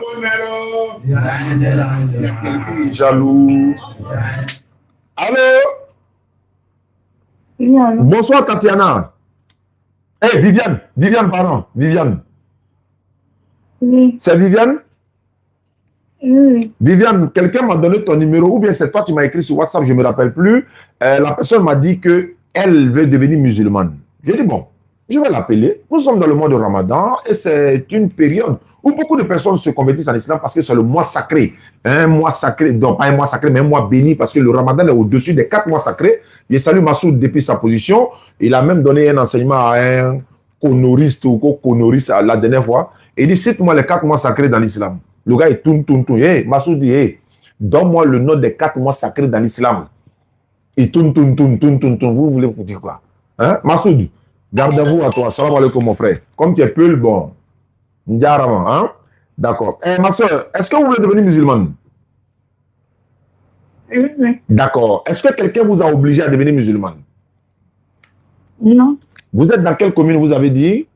Jaloux. Allô? Oui, allô? Bonsoir Tatiana. Eh, Viviane, pardon. Viviane. Oui. C'est Viviane? Oui. Viviane, quelqu'un m'a donné ton numéro ou bien c'est toi qui m'as écrit sur WhatsApp, je ne me rappelle plus. La personne m'a dit qu'elle veut devenir musulmane. J'ai dit bon, je vais l'appeler. Nous sommes dans le mois de Ramadan et c'est une période où beaucoup de personnes se convertissent en islam parce que c'est le mois sacré. Un mois sacré, donc pas un mois sacré, mais un mois béni parce que le Ramadan est au-dessus des 4 mois sacrés. Je salue Massoud depuis sa position. Il a même donné un enseignement à un conoriste ou co-conoriste la dernière fois. Et il dit, cite-moi les 4 mois sacrés dans l'islam. Le gars, il tourne. Hey, Massoud dit, hey, donne-moi le nom des 4 mois sacrés dans l'islam. Il tourne. Vous voulez vous dire quoi? Hein? Massoud, gardez-vous à toi. Salam alaikum, mon frère. Comme tu es peu le bon. Hein? D'accord. Ma soeur, est-ce que vous voulez devenir musulmane? Oui. D'accord. Est-ce que quelqu'un vous a obligé à devenir musulmane? Non. Vous êtes dans quelle commune, vous avez dit?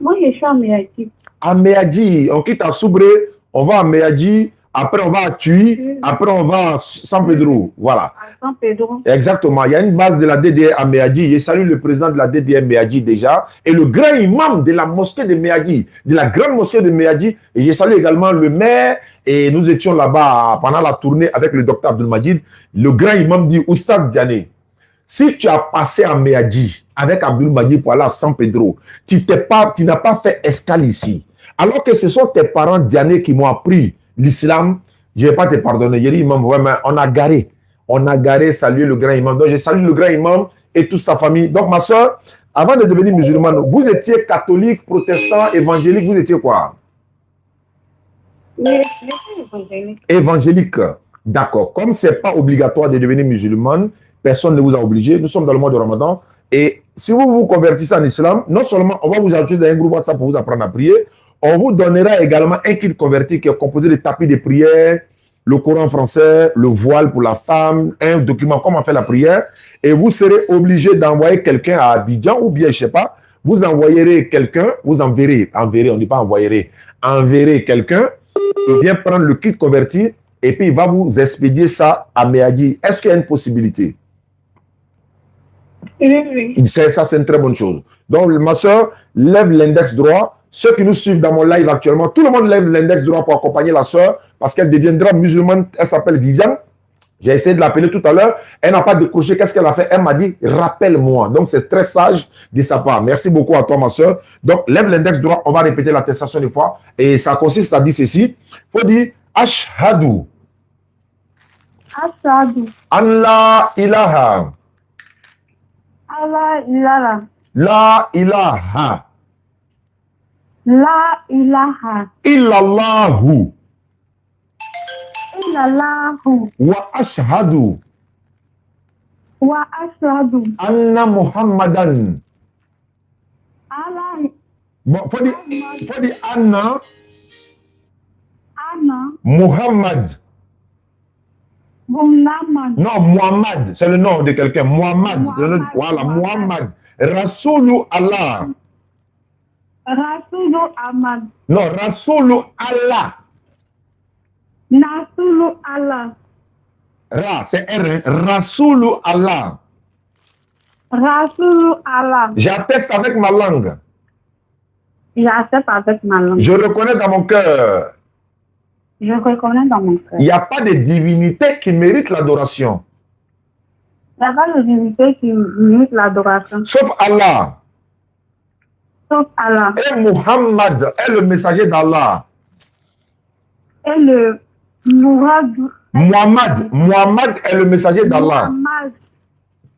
Moi, je suis à Méadji. À Méadji. On quitte à Soubré, on va à Méadji, après on va à Tuy, après on va à San Pedro. Voilà. À San Pedro. Exactement. Il y a une base de la DDR à Méadji. Je salue le président de la DDR Méadji déjà. Et le grand imam de la mosquée de Méadji, de la grande mosquée de Méadji. Et je salue également le maire. Et nous étions là-bas pendant la tournée avec le docteur Abdelmajid. Le grand imam dit, Oustaz Diané, si tu as passé à Méadji avec Abdelmajid pour aller à San Pedro, tu n'as pas fait escale ici. Alors que ce sont tes parents Diané qui m'ont appris l'islam, je ne vais pas te pardonner. Il dit, imam, ouais, mais on a garé, saluer le grand imam. Donc, je salue le grand imam et toute sa famille. Donc, ma soeur, avant de devenir musulmane, vous étiez catholique, protestant, évangélique, vous étiez quoi? Oui, évangélique. Évangélique. D'accord. Comme ce n'est pas obligatoire de devenir musulmane, personne ne vous a obligé. Nous sommes dans le mois de Ramadan. Et si vous vous convertissez en islam, non seulement on va vous ajouter dans un groupe WhatsApp pour vous apprendre à prier, on vous donnera également un kit converti qui est composé de tapis de prière, le Coran français, le voile pour la femme, un document, comment faire la prière, et vous serez obligé d'envoyer quelqu'un à Abidjan, ou bien, je ne sais pas, vous envoyerez quelqu'un, vous enverrez, on ne dit pas envoyerez, enverrez quelqu'un, il vient prendre le kit converti, et puis il va vous expédier ça à Meadji. Est-ce qu'il y a une possibilité? Oui. Ça, c'est une très bonne chose. Donc, ma soeur, lève l'index droit. Ceux qui nous suivent dans mon live actuellement, tout le monde lève l'index droit pour accompagner la soeur parce qu'elle deviendra musulmane. Elle s'appelle Viviane. J'ai essayé de l'appeler tout à l'heure. Elle n'a pas décroché. Qu'est-ce qu'elle a fait? Elle m'a dit, rappelle-moi. Donc, c'est très sage de sa part. Merci beaucoup à toi, ma soeur. Donc, lève l'index droit. On va répéter l'attestation une fois. Et ça consiste à dire ceci. Il faut dire, Ashhadu. Ashhadu. Allah ilaha. Allah ilaha. La ilaha. La ilaha. Illallahu. Illallahu. Wa ashhadu. Wa ashhadu. Anna Muhammadan. Allah. Bon, faut dire Anna Anna. Muhammad. Muhammad. Non, Muhammad, c'est le nom de quelqu'un. Muhammad. Voilà, Muhammad. Rasulu Allah. Rasulu Ahmad. Non, Rasulu Allah. Nasulu Allah. Ra, c'est R. Hein? Rasulu Allah. Rasulu Allah. J'atteste avec ma langue. J'accepte avec ma langue. Je reconnais dans mon cœur. Je reconnais dans mon cœur. Il n'y a pas de divinité qui mérite l'adoration. Il n'y a pas de divinité qui mérite l'adoration. Sauf Allah. Sauf Allah. Et Muhammad est le messager d'Allah. Et le Muhammad est le messager d'Allah.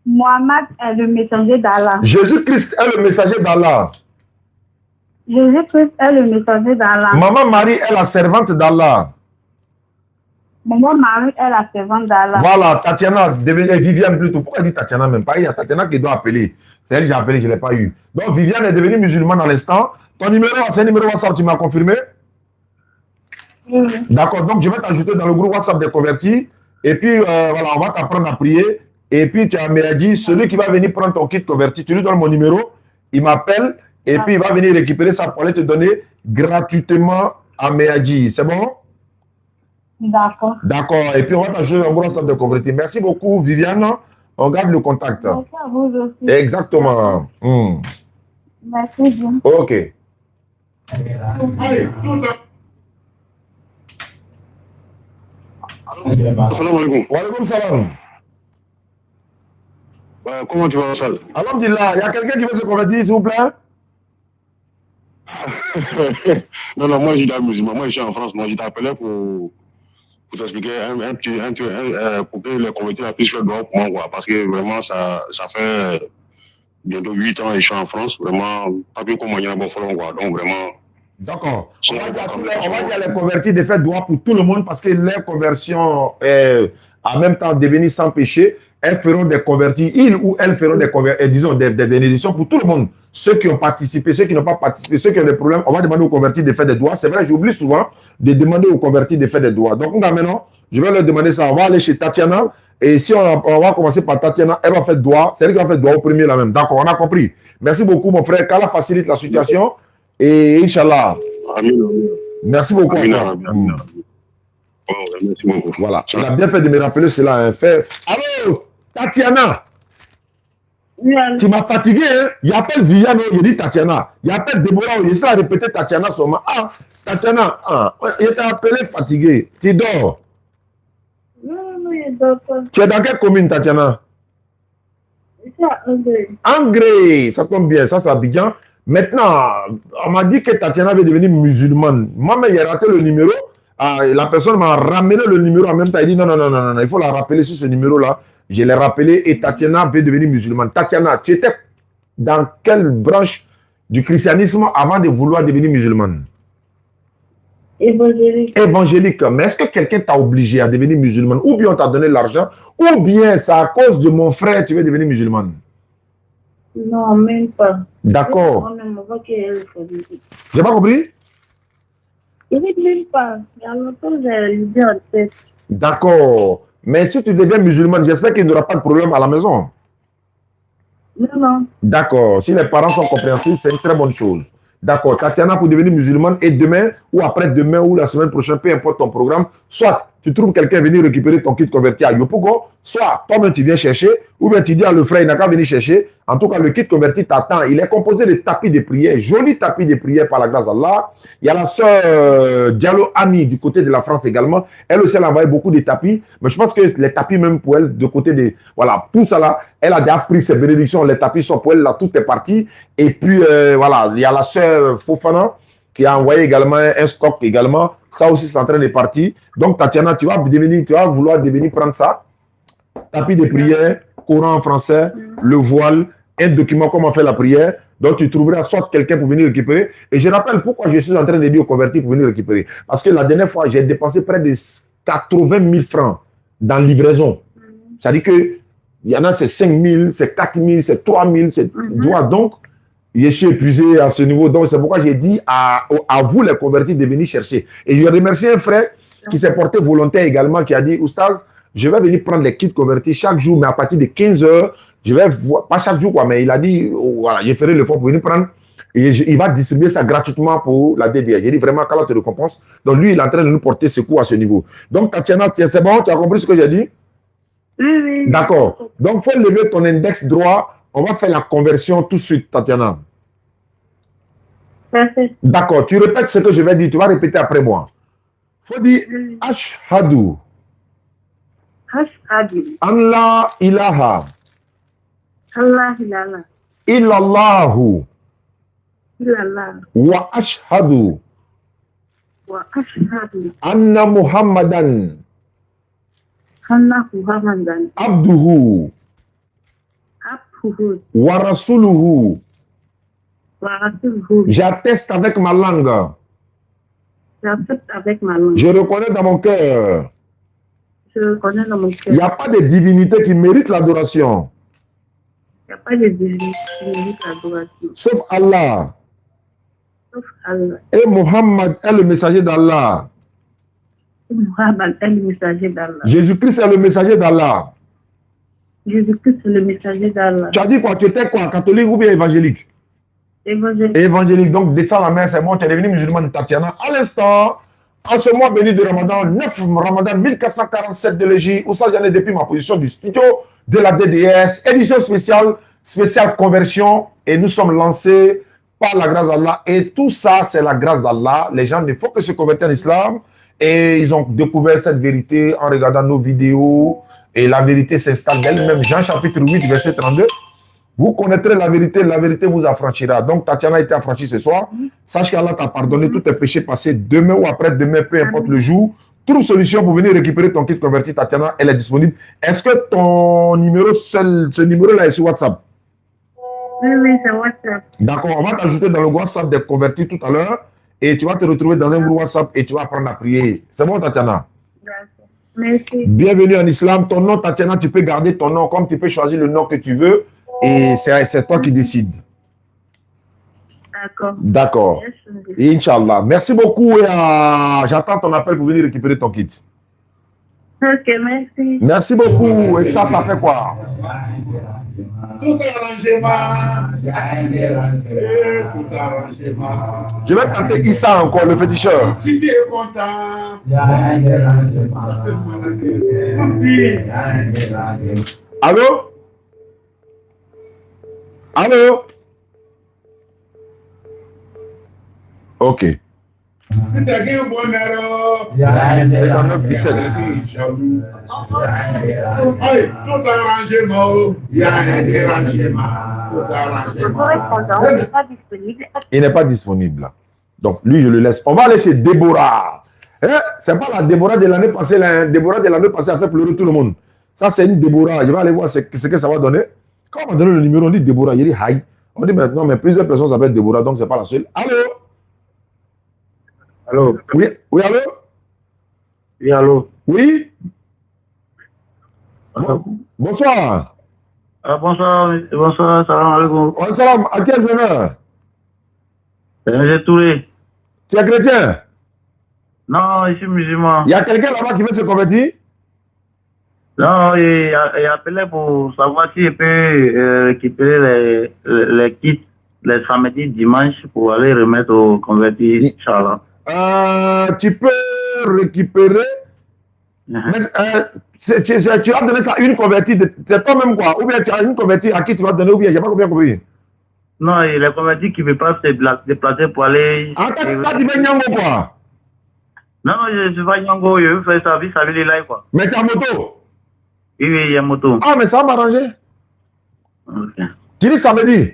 Muhammad est le messager d'Allah. Jésus-Christ est le messager d'Allah. Jésus-Christ est le messager d'Allah. Maman Marie est la servante d'Allah. Maman Marie est la servante d'Allah. Voilà, Tatiana, devenez Viviane plutôt. Pourquoi dit Tatiana même pas? Il y a Tatiana qui doit appeler. C'est elle que j'ai appelé, je ne l'ai pas eu. Donc Viviane est devenue musulmane à l'instant. Ton numéro, c'est un numéro WhatsApp, tu m'as confirmé? Oui. D'accord, donc je vais t'ajouter dans le groupe WhatsApp des convertis. Et puis, voilà, on va t'apprendre à prier. Et puis, tu as dit, celui qui va venir prendre ton kit converti, tu lui donnes mon numéro, il m'appelle, et puis il va venir récupérer ça pour aller te donner gratuitement à Meadji. C'est bon? D'accord. D'accord. Et puis, on va t'ajouter dans le groupe WhatsApp des convertis. Merci beaucoup, Viviane. On garde le contact. Merci à vous aussi. Exactement. Merci bien. Ok. Allez, tout le Salam alaikum. Wa alaikum salam. Comment tu vas, Sal? Alhamdulillah, il y a quelqu'un qui veut se convertir, s'il vous plaît? Non, moi je suis musulman. Moi je suis en France. Moi je t'appelais pour t'expliquer pour que les convertis puissent faire droit pour moi, quoi. Parce que vraiment, ça fait bientôt 8 ans et je suis en France. Vraiment, pas plus comment il y a un bon follow, quoi. Donc vraiment. D'accord. On va dire à les convertis de faire droit pour tout le monde parce que leur conversion est en même temps devenue sans péché. Elles feront des convertis, ils ou elles feront des bénédictions pour tout le monde. Ceux qui ont participé, ceux qui n'ont pas participé, ceux qui ont des problèmes, on va demander aux convertis de faire des doigts. C'est vrai, j'oublie souvent de demander aux convertis de faire des doigts. Donc maintenant, je vais leur demander ça. On va aller chez Tatiana. Et si on va commencer par Tatiana, elle va faire doigt. C'est elle qui va faire doigt au premier là même. D'accord, on a compris. Merci beaucoup, mon frère. Qu'Allah facilite la situation. Et Inch'Allah. Merci beaucoup. Merci beaucoup. Voilà. Il a bien fait de me rappeler cela. Hein. Allô, Tatiana. Oui, tu m'as fatigué. Hein? Il appelle Viviane, il dit Tatiana. Il appelle Déborah, il essaie de répéter Tatiana seulement. Ah, Tatiana, il t'a appelé fatigué. Tu dors. Oui, d'accord. Tu es dans quelle commune, Tatiana? Je suis à Angré. Angré, ça tombe bien, ça c'est Abidjan. Maintenant, on m'a dit que Tatiana veut devenir musulmane. Moi-même, j'ai raté le numéro. La personne m'a ramené le numéro en même temps. Il dit non, il faut la rappeler sur ce numéro-là. Je l'ai rappelé et Tatiana veut devenir musulmane. Tatiana, tu étais dans quelle branche du christianisme avant de vouloir devenir musulmane? Évangélique. Évangélique. Mais est-ce que quelqu'un t'a obligé à devenir musulmane? Ou bien on t'a donné l'argent? Ou bien c'est à cause de mon frère que tu veux devenir musulmane? Non, même pas. D'accord. J'ai pas compris? Il dit même pas. Il y a longtemps, j'ai l'idée en tête. D'accord. Mais si tu deviens musulmane, j'espère qu'il n'y aura pas de problème à la maison. Non, non. D'accord. Si les parents sont compréhensifs, c'est une très bonne chose. D'accord. Tatiana, pour devenir musulmane, et demain, ou après-demain, ou la semaine prochaine, peu importe ton programme, soit tu trouves quelqu'un venir récupérer ton kit converti à Yopougon, soit toi-même tu viens chercher, ou bien tu dis à le frère, il n'a qu'à venir chercher. En tout cas, le kit converti t'attend. Il est composé de tapis de prière, joli tapis de prière par la grâce d'Allah. Il y a la sœur Diallo Ami du côté de la France également. Elle aussi, elle a envoyé beaucoup de tapis. Mais je pense que les tapis, même pour elle, de côté de. Voilà, tout ça là, elle a déjà pris ses bénédictions. Les tapis sont pour elle, là, tout est parti. Et puis, voilà, il y a la sœur Fofana qui a envoyé également un stock également. Ça aussi, c'est en train de partir. Donc, Tatiana, tu vas vouloir devenir prendre ça. Tapis de prière, Coran en français, le voile, un document comment faire la prière. Donc, tu trouveras soit quelqu'un pour venir récupérer. Et je rappelle pourquoi je suis en train de dire aux convertis pour venir récupérer. Parce que la dernière fois, j'ai dépensé près de 80 000 francs dans livraison. C'est-à-dire qu'il y en a, c'est 5 000, c'est 4 000, c'est 3 000, c'est... Donc, je suis épuisé à ce niveau. Donc, c'est pourquoi j'ai dit à vous, les convertis, de venir chercher. Et je remercie un frère qui s'est porté volontaire également, qui a dit, Oustaz, je vais venir prendre les kits convertis chaque jour, mais à partir de 15 heures, je vais voir, pas chaque jour, quoi, mais il a dit, voilà, je ferai l'effort pour venir prendre. Et il va distribuer ça gratuitement pour la DDR. J'ai dit vraiment qu'Allah te récompense. Donc, lui, il est en train de nous porter secours à ce niveau. Donc, Tatiana, c'est bon? Tu as compris ce que j'ai dit? Oui, oui. D'accord. Donc, il faut lever ton index droit. On va faire la conversion tout de suite, Tatiana. Parfait. D'accord. Tu répètes ce que je vais dire. Tu vas répéter après moi. Il faut dire Ashhadu. Ashhadu. Allah ilaha. Allah ilaha. Illallahu. Illallah. Wa ashhadu. Wa ashhadu. Anna Muhammadan. Anna Muhammadan. Abduhu. Abduhu. Wa rasuluhu. Wa rasuluhu. J'atteste avec ma langue. J'accepte avec ma langue. Je reconnais dans mon cœur. Je reconnais dans mon Il cœur. n'y a pas de divinité qui mérite l'adoration. Il n'y a pas de divinité qui mérite l'adoration. Sauf Allah. Sauf Allah. Et Muhammad est le messager d'Allah. Muhammad est le messager d'Allah. Jésus-Christ est le messager d'Allah. Jésus-Christ est le messager d'Allah. Tu as dit quoi? Tu étais quoi? Catholique ou bien évangélique? Évangélique. Évangélique. Donc, descends la main, c'est bon, tu es devenu musulman, Tatiana. À l'instant, en ce mois béni de Ramadan, 9 Ramadan 1447 de l'Égypte, où ça j'en ai depuis ma position du studio de la DDS, édition spéciale conversion, et nous sommes lancés par la grâce d'Allah. Et tout ça, c'est la grâce d'Allah. Les gens ne font que se convertir en islam, et ils ont découvert cette vérité en regardant nos vidéos, et la vérité s'installe d'elle-même. Jean chapitre 8, verset 32. Vous connaîtrez la vérité vous affranchira. Donc, Tatiana a été affranchie ce soir. Sache qu'Allah t'a pardonné tous tes péchés passés demain ou après-demain, peu importe le jour. Trouve solution pour venir récupérer ton kit converti, Tatiana, elle est disponible. Est-ce que ton numéro, ce numéro-là est sur WhatsApp? Oui, oui, c'est WhatsApp. D'accord, on va t'ajouter dans le WhatsApp des convertis tout à l'heure et tu vas te retrouver dans un groupe WhatsApp et tu vas apprendre à prier. C'est bon, Tatiana? D'accord. Merci. Bienvenue en islam. Ton nom, Tatiana, tu peux garder ton nom comme tu peux choisir le nom que tu veux. Et c'est toi qui décides. D'accord. D'accord. Inch'Allah. Merci beaucoup et j'attends ton appel pour venir récupérer ton kit. Ok, merci. Merci beaucoup. Et ça fait quoi? Tout arrangement. Tout arrangement. Je vais tenter Issa encore, le féticheur. Si tu es content, ça fait mal. Allô? Allô? Ok. Si tu as gagné un bon erreur, 59-17. Allez, tout arrangement, il y a un dérangement. Tout arrangement. n'est pas disponible. Il n'est pas disponible. Donc, lui, je le laisse. On va aller chez Déborah. Hein? C'est pas la Déborah de l'année passée. La Déborah de l'année passée a fait pleurer tout le monde. Ça, c'est une Déborah. Je vais aller voir ce que ça va donner. Quand on m'a donné le numéro, on dit Déborah. Il dit Haï. On dit maintenant, mais plusieurs personnes s'appellent Déborah, donc c'est pas la seule. Allô? Allô? Oui, oui, allô? Oui, allô? Oui? Bonsoir. Bonsoir, salam alaikum. Wa salam, à quel honneur? J'ai Touré. Tu es chrétien? Non, je suis musulman. Il y a quelqu'un là-bas qui veut se convertir? Non, il appelait pour savoir si il peut récupérer les kits les samedis, dimanches pour aller remettre aux convertis, Inch'Allah. Tu peux récupérer. Mais, tu vas donner ça à une convertie de toi-même quoi? Ou bien tu as une convertie à qui tu vas donner ou bien j'ai pas bien compris. Non, il est converti qui ne veut pas se déplacer pour aller. Ah, tu veux Nyango quoi? Non, je ne suis pas Nyango, je veux faire service avec les lives quoi. Mais tu as moto? Oui, il y a moto. Ah, mais ça va m'arranger. Ok. Tu dis samedi?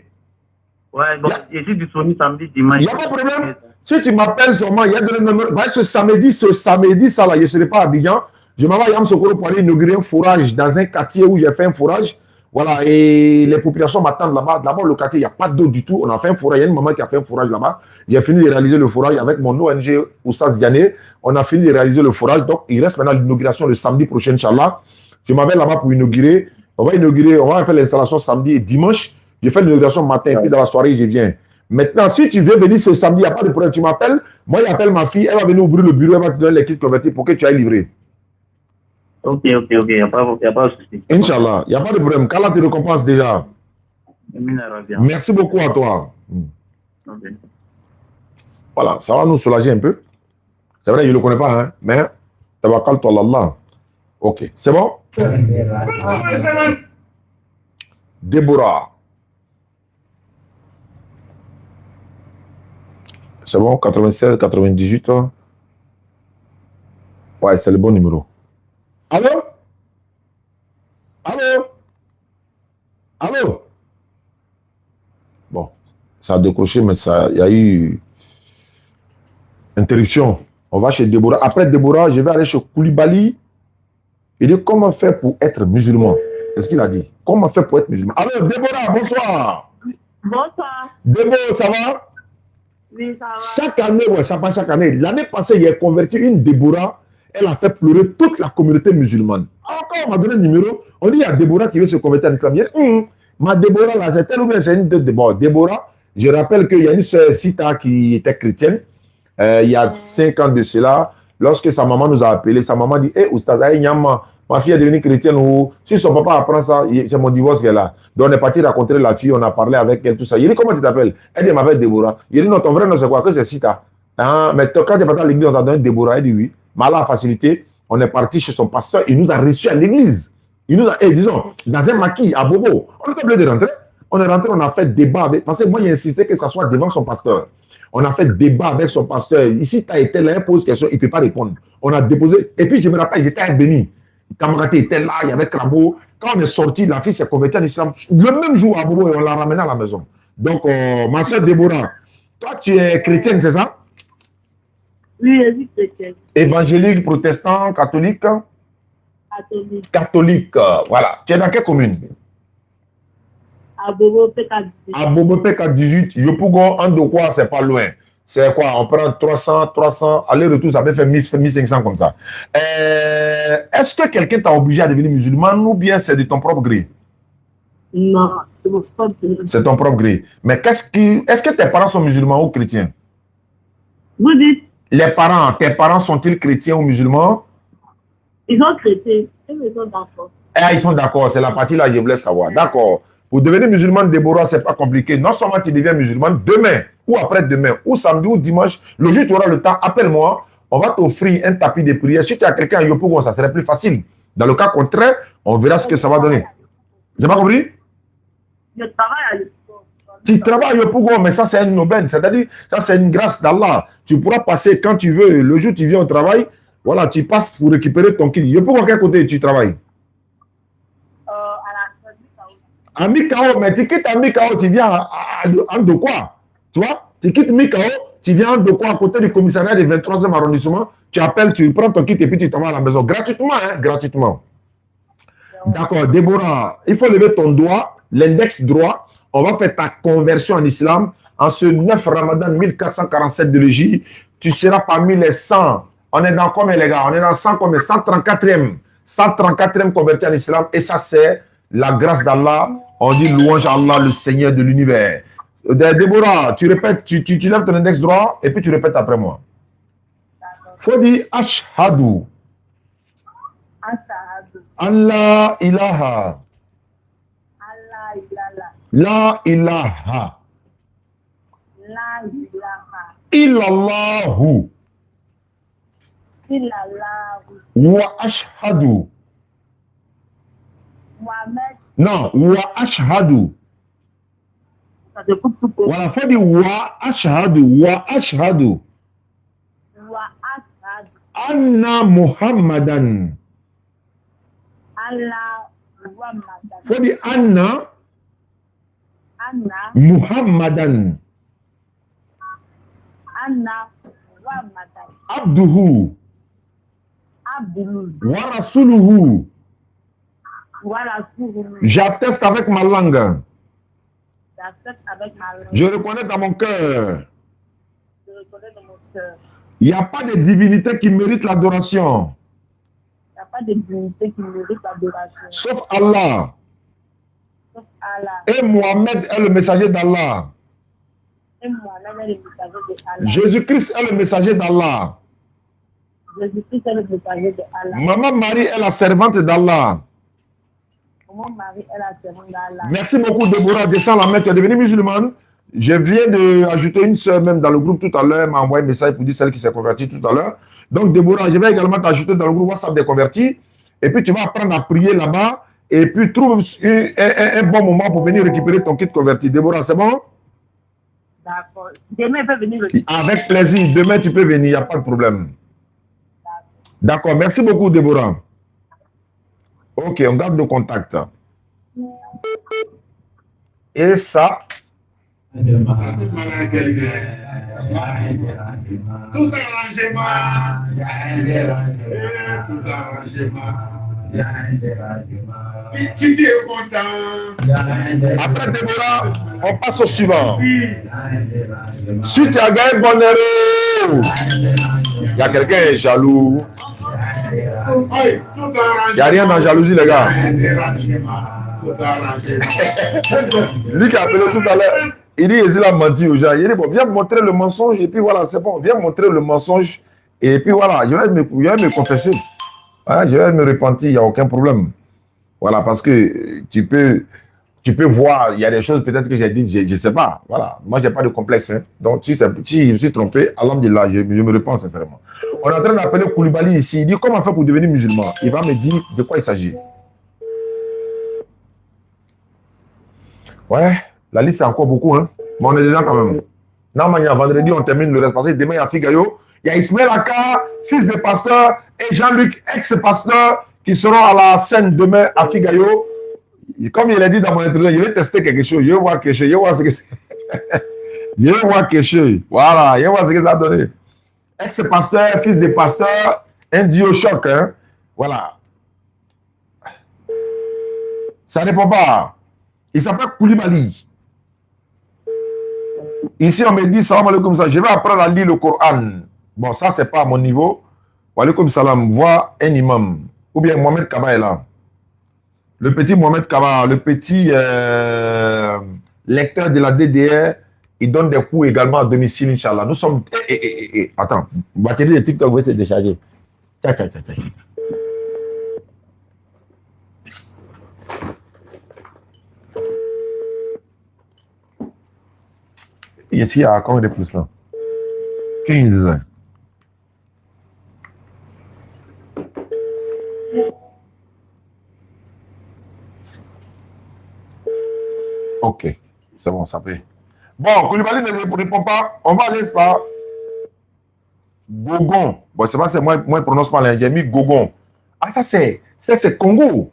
Ouais, bon, je suis disponible samedi, dimanche. Il n'y a pas de problème. Si tu m'appelles seulement, il y a des numéros. Ce samedi, ça là, je ne serai pas à Abidjan. Je m'en vais à Yamsokoro pour aller inaugurer un forage dans un quartier où j'ai fait un forage. Voilà, et les populations m'attendent là-bas. D'abord, le quartier, il n'y a pas d'eau du tout. On a fait un forage. Il y a une maman qui a fait un forage là-bas. J'ai fini de réaliser le forage avec mon ONG Oussas Diané. On a fini de réaliser le forage. Donc, il reste maintenant l'inauguration le samedi prochain, Inch'Allah. Je m'en vais là-bas pour inaugurer. On va faire l'installation samedi et dimanche. Je fais l'inauguration matin et puis dans la soirée, je viens. Maintenant, si tu veux venir ce samedi, il n'y a pas de problème. Tu m'appelles. Moi, j'appelle ma fille. Elle va venir ouvrir le bureau. Elle va te donner les kits convertis pour que tu ailles livrer. Ok. Il n'y a pas de souci. Inch'Allah. Il n'y a pas de problème. Qu'Allah te récompense déjà. Merci beaucoup à toi. Okay. Voilà, ça va nous soulager un peu. C'est vrai, je ne le connais pas, hein, mais tawakkal toi Allah. Ok, c'est bon? Déborah. C'est bon, 96, 98. Ouais, c'est le bon numéro. Allô? Allô? Allô? Bon, ça a décroché, mais il y a eu interruption. On va chez Déborah. Après Déborah, je vais aller chez Koulibaly. Il dit comment faire pour être musulman? C'est ce qu'il a dit. Comment faire pour être musulman? Alors, Déborah, bonsoir. Bonsoir. Déborah, ça va? Oui, ça va. Chaque année, l'année passée, il a converti une Déborah. Elle a fait pleurer toute la communauté musulmane. Encore, on m'a donné le numéro. On dit il y a Déborah qui veut se convertir à l'islam. Ma Déborah, là, c'est elle ou bien c'est une de Déborah. Je rappelle qu'il y a une sœur Sita qui était chrétienne. Il y a 5 ans de cela. Lorsque sa maman nous a appelé, sa maman dit Oustaz, ma fille est devenue chrétienne ou si son papa apprend ça, c'est mon divorce qu'elle a. Donc on est parti raconter la fille, on a parlé avec elle, tout ça. Il dit comment tu t'appelles? Elle dit m'appelle Déborah. Il dit non, ton vrai nom c'est quoi? Que c'est Sita. Ah, mais quand tu es parti à l'église, on t'a donné Déborah. Elle dit oui. Mais là, facilité, on est parti chez son pasteur, il nous a reçus à l'église. Il nous a, disons, dans un maquis à Bobo. On est obligé de rentrer. On est rentré, on a fait débat avec. Parce que moi, j'ai insisté que ça soit devant son pasteur. On a fait débat avec son pasteur. Ici, tu as été là, il pose question, il ne peut pas répondre. On a déposé. Et puis, je me rappelle, j'étais à Béni. Kamaraté était là, il y avait Krabo. Quand on est sorti, la fille s'est convertie en islam. Le même jour à Bobo, et on l'a ramenée à la maison. Donc, ma soeur Déborah, toi, tu es chrétienne, c'est ça? Oui, je suis chrétienne. Évangélique, protestant, catholique? Catholique. Catholique, voilà. Tu es dans quelle commune? À Bobo PK18. À Bobo PK18, Yopougon, en de quoi, c'est pas loin. C'est quoi? On prend 300, aller-retour, ça peut faire 1500 comme ça. Est-ce que quelqu'un t'a obligé à devenir musulman ou bien c'est de ton propre gré? Non, c'est mon propre gré. C'est ton propre gré. Mais est-ce que tes parents sont musulmans ou chrétiens? Vous dites? Tes parents sont-ils chrétiens ou musulmans? Ils sont chrétiens. Ils sont d'accord. Ils sont d'accord, c'est la partie là que je voulais savoir. D'accord. Pour devenir musulman, Déborah, ce n'est pas compliqué. Non seulement tu deviens musulman demain ou après-demain, ou samedi ou dimanche, le jour où tu auras le temps, appelle-moi. On va t'offrir un tapis de prière. Si tu as quelqu'un à Yopougon, ça serait plus facile. Dans le cas contraire, on verra ce que ça va donner. J'ai pas compris? Je travaille à Yopougon. Tu travailles à Yopougon, mais ça c'est une aubaine. C'est-à-dire, ça c'est une grâce d'Allah. Tu pourras passer quand tu veux. Le jour où tu viens au travail, voilà, tu passes pour récupérer ton kit. Yopougon, à quel côté tu travailles? À Mikao, mais tu quittes à Mikao, tu viens en de quoi? Tu vois? Tu quittes Mikao, tu viens en de quoi? À côté du commissariat du 23e arrondissement, tu appelles, tu prends ton kit et puis tu t'en vas à la maison. Gratuitement, hein? Gratuitement. D'accord, Déborah, il faut lever ton doigt, l'index droit. On va faire ta conversion en islam. En ce 9 Ramadan 1447 de l'Égypte, tu seras parmi les 100. On est dans combien, les gars? On est dans 100 combien? 134e. 134e converti en islam. Et ça, c'est la grâce d'Allah. On dit louange à Allah, le Seigneur de l'univers. Déborah, tu répètes, tu lèves ton index droit et puis tu répètes après moi. Il faut dire Ashhadu. Ashhadu. Allah ilaha. La ilaha. Illallahu. Wa ashhadu. Non, wa ashhadu. Voilà, faut dire wa ashhadu. Wa ashhadu. Anna Muhammadan. Faut dire Anna Muhammadan. Abduhu. Wa rasuluhu. J'atteste avec ma langue. Je reconnais dans mon cœur. Il n'y a pas de divinité qui mérite l'adoration. Sauf Allah. Et Mohammed est le messager d'Allah. Jésus-Christ est le messager d'Allah. Maman Marie est la servante d'Allah. Merci beaucoup, Déborah. Descends la main, tu es devenue musulmane. Je viens d'ajouter une soeur même dans le groupe tout à l'heure. Elle m'a envoyé un message pour dire celle qui s'est convertie tout à l'heure. Donc, Déborah, je vais également t'ajouter dans le groupe WhatsApp des convertis. Et puis, tu vas apprendre à prier là-bas. Et puis, trouve un bon moment pour venir récupérer ton kit converti. Déborah, c'est bon? D'accord. Demain, il peut venir le Avec plaisir. Demain, tu peux venir. Il n'y a pas de problème. D'accord. Merci beaucoup, Déborah. Ok, on garde le contact. Et ça. Tout arrangement. Tout arrangement. Si tu es content. Après Déborah, on passe au suivant. Si tu as gagné Bonheur, il y a quelqu'un qui est jaloux. Il n'y a rien dans jalousie, les gars. Lui qui a appelé tout à l'heure, il dit il a menti aux gens. Il dit bon, viens montrer le mensonge et puis voilà, c'est bon. Viens montrer le mensonge et puis voilà, je vais me confesser. Ah, je vais me repentir, il n'y a aucun problème. Voilà, parce que tu peux voir, il y a des choses peut-être que j'ai dit, je ne sais pas. Voilà, moi, je n'ai pas de complexe. Hein. Donc, si je me suis trompé, alhamdulillah, je me repens sincèrement. On est en train d'appeler Koulibaly ici. Il dit comment faire pour devenir musulman. Il va me dire de quoi il s'agit. Ouais, la liste, c'est encore beaucoup. Hein. Mais on est dedans quand même. Normalement, vendredi, on termine le reste. Parce que demain, il y a Figayo. Il y a Ismaël Aka, fils de pasteur, et Jean-Luc, ex-pasteur, qui seront à la scène demain à Figayo. Comme il a dit dans mon interview, je vais tester quelque chose. Je vais voir quelque chose. Je vais voir ce que c'est. Je vais voir quelque chose. Voilà, je vais voir ce que ça a donné. Ex-pasteur, fils de pasteur, un duo choc. Hein? Voilà. Ça ne répond pas. Il s'appelle Koulibaly. Ici, on me dit, salam alaikum, ça. Je vais apprendre à lire le Coran. Bon, ça, c'est pas à mon niveau. Wa alaikum salam. Vois un imam. Ou bien Mohamed Kaba est là. Le petit Mohamed Kaba, le petit lecteur de la DDR, il donne des cours également à domicile, Inch'Allah. Nous sommes... Attends, batterie de TikTok va se décharger. Tiens. Il y a combien de plus là? 15. Ok, c'est bon, ça peut. Bon, Koulibaly ne répond pas. On va aller par Gogon. Bon, c'est pas, c'est moi, je prononce pas l'indien, j'ai mis Gogon. Ah, ça c'est Congo.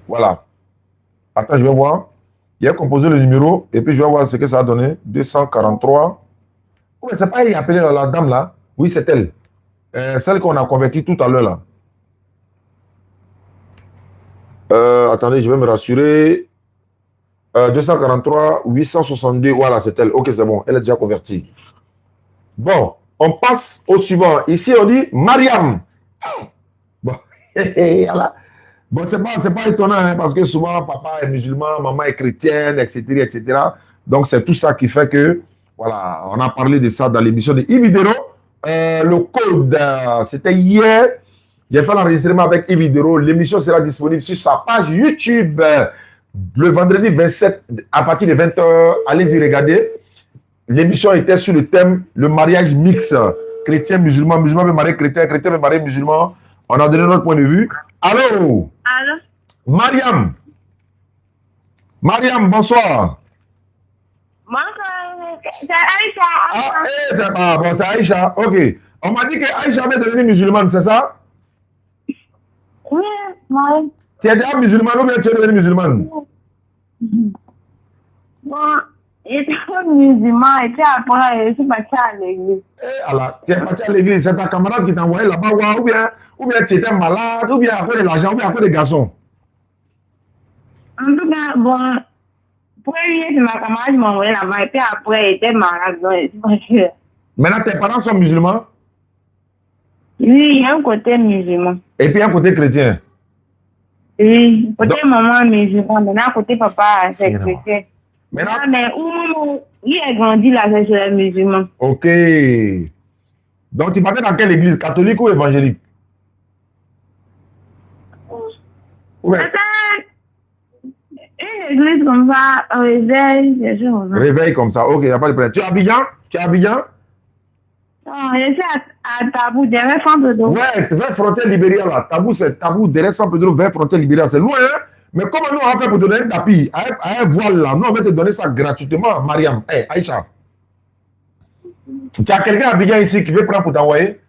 Voilà. Attends, je vais voir. Il a composé le numéro et puis je vais voir ce que ça a donné. 243. Oh, mais c'est pas elle qui a appelé la dame là. Oui, c'est elle. Celle qu'on a convertie tout à l'heure là. Attendez, je vais me rassurer. 243, 862, voilà, c'est elle. Ok, c'est bon, elle est déjà convertie. Bon, on passe au suivant. Ici, on dit Mariam. Bon, voilà. Bon, c'est pas étonnant, hein, parce que souvent, papa est musulman, maman est chrétienne, etc., etc. Donc, c'est tout ça qui fait que, voilà, on a parlé de ça dans l'émission de Ividero. Le code, c'était hier. J'ai fait l'enregistrement avec Yves Hidero. L'émission sera disponible sur sa page YouTube le vendredi 27 à partir de 20h. Allez-y regarder. L'émission était sur le thème le mariage mixte. Chrétien, musulman, musulman veut marier chrétien, chrétien veut marier musulman. On a donné notre point de vue. Allô? Allô? Mariam. Mariam, bonsoir. Bonsoir, c'est Aïcha. Bon, c'est Aïcha. Ok. On m'a dit que Aïcha va devenir musulmane, c'est ça? Oui, oui. Tu es déjà musulmane ou bien tu es devenue musulmane? Bon, j'étais musulman et puis après, je suis partie à l'église. Alors, tu es parti à l'église, c'est ta camarade qui t'a envoyé là-bas, ou bien tu étais malade, ou bien à cause de l'argent, ou bien à cause des garçons. En tout cas, bon, premier, c'est ma camarade qui m'a envoyé là-bas et puis après, elle était malade, donc je suis partie. Maintenant, tes parents sont musulmans? Oui, il y a un côté musulman. Et puis un côté chrétien? Oui, côté maman musulman, maintenant côté papa, c'est chrétien. Maintenant, mais où il a grandi là, c'est le musulman. ok. Donc, tu partais dans quelle église? Catholique ou évangélique? Ouais. Une église comme ça, un réveil, des choses comme ça. Réveil comme ça, ok, il n'y a pas de problème. Tu es à Abidjan? Tu es à Abidjan? Non, je suis à Tabou, derrière Saint-Pedro. Ouais, vers frontière Libéria là. Tabou, c'est Tabou, derrière Saint-Pedro, vers frontière Libéria. C'est loin, hein? Mais comment nous on va faire pour te donner un tapis, un voile là? Nous, on va te donner ça gratuitement, Mariam. Hey, Aïcha. Tu as quelqu'un à Abidjan ici qui veut prendre pour t'envoyer?